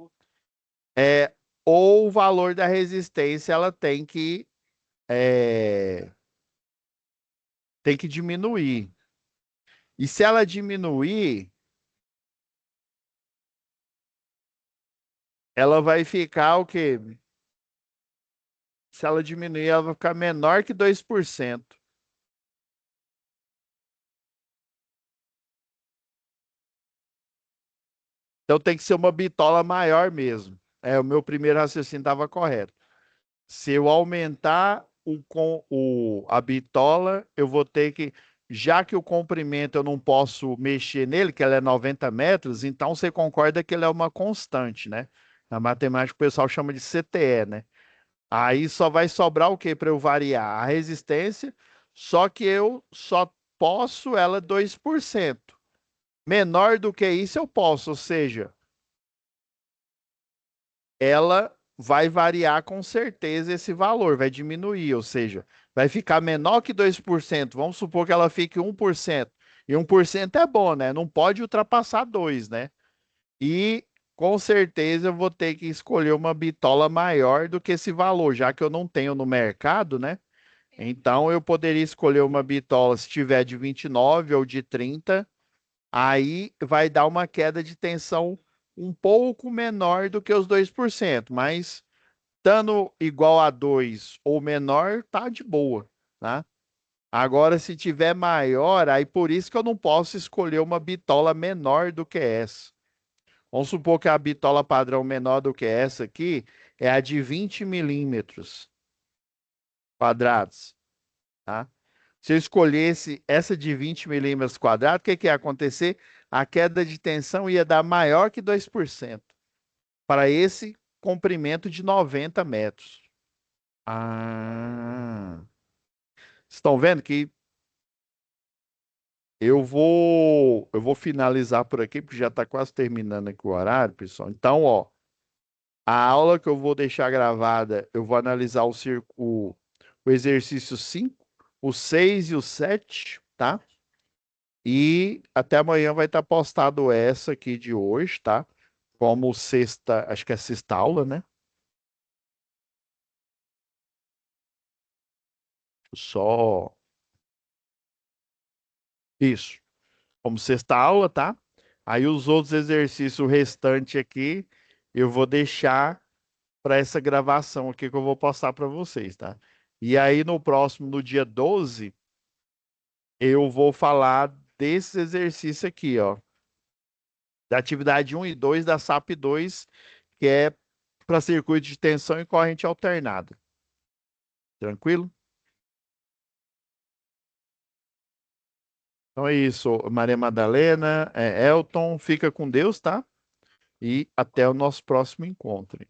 A: É, ou o valor da resistência ela é, tem que diminuir. E se ela diminuir, ela vai ficar o quê? Se ela diminuir, ela vai ficar menor que 2%. Então tem que ser uma bitola maior mesmo. É, o meu primeiro raciocínio estava correto. Se eu aumentar a bitola, eu vou ter que, já que o comprimento eu não posso mexer nele, que ela é 90 metros, então você concorda que ele é uma constante, né? Na matemática o pessoal chama de CTE, né? Aí só vai sobrar o que para eu variar? A resistência, só que eu só posso ela 2%. Menor do que isso eu posso, ou seja, ela vai variar com certeza esse valor, vai diminuir, ou seja, vai ficar menor que 2%. Vamos supor que ela fique 1%. E 1% é bom, né? Não pode ultrapassar 2, né? E com certeza eu vou ter que escolher uma bitola maior do que esse valor, já que eu não tenho no mercado, né? Então eu poderia escolher uma bitola se tiver de 29 ou de 30, aí vai dar uma queda de tensão um pouco menor do que os 2%, mas estando igual a 2 ou menor, tá de boa, tá? Agora, se tiver maior, aí por isso que eu não posso escolher uma bitola menor do que essa. Vamos supor que a bitola padrão menor do que essa aqui é a de 20 milímetros quadrados, tá? Se eu escolhesse essa de 20 milímetros quadrados, o que que ia acontecer? A queda de tensão ia dar maior que 2% para esse comprimento de 90 metros. Ah, estão vendo que eu vou finalizar por aqui, porque já está quase terminando aqui o horário, pessoal. Então, ó, a aula que eu vou deixar gravada, eu vou analisar o exercício 5, o 6 e o 7, tá? E até amanhã vai estar postado essa aqui de hoje, tá? Como sexta, acho que é sexta aula, né? Só isso. Como sexta aula, tá? Aí os outros exercícios restantes aqui eu vou deixar para essa gravação aqui que eu vou postar para vocês, tá? E aí no próximo, no dia 12, eu vou falar desse exercício aqui, ó, da atividade um e 2 da SAP 2, que é para circuito de tensão e corrente alternada. Tranquilo? Então é isso, Maria Madalena, Elton, fica com Deus, tá? E até o nosso próximo encontro.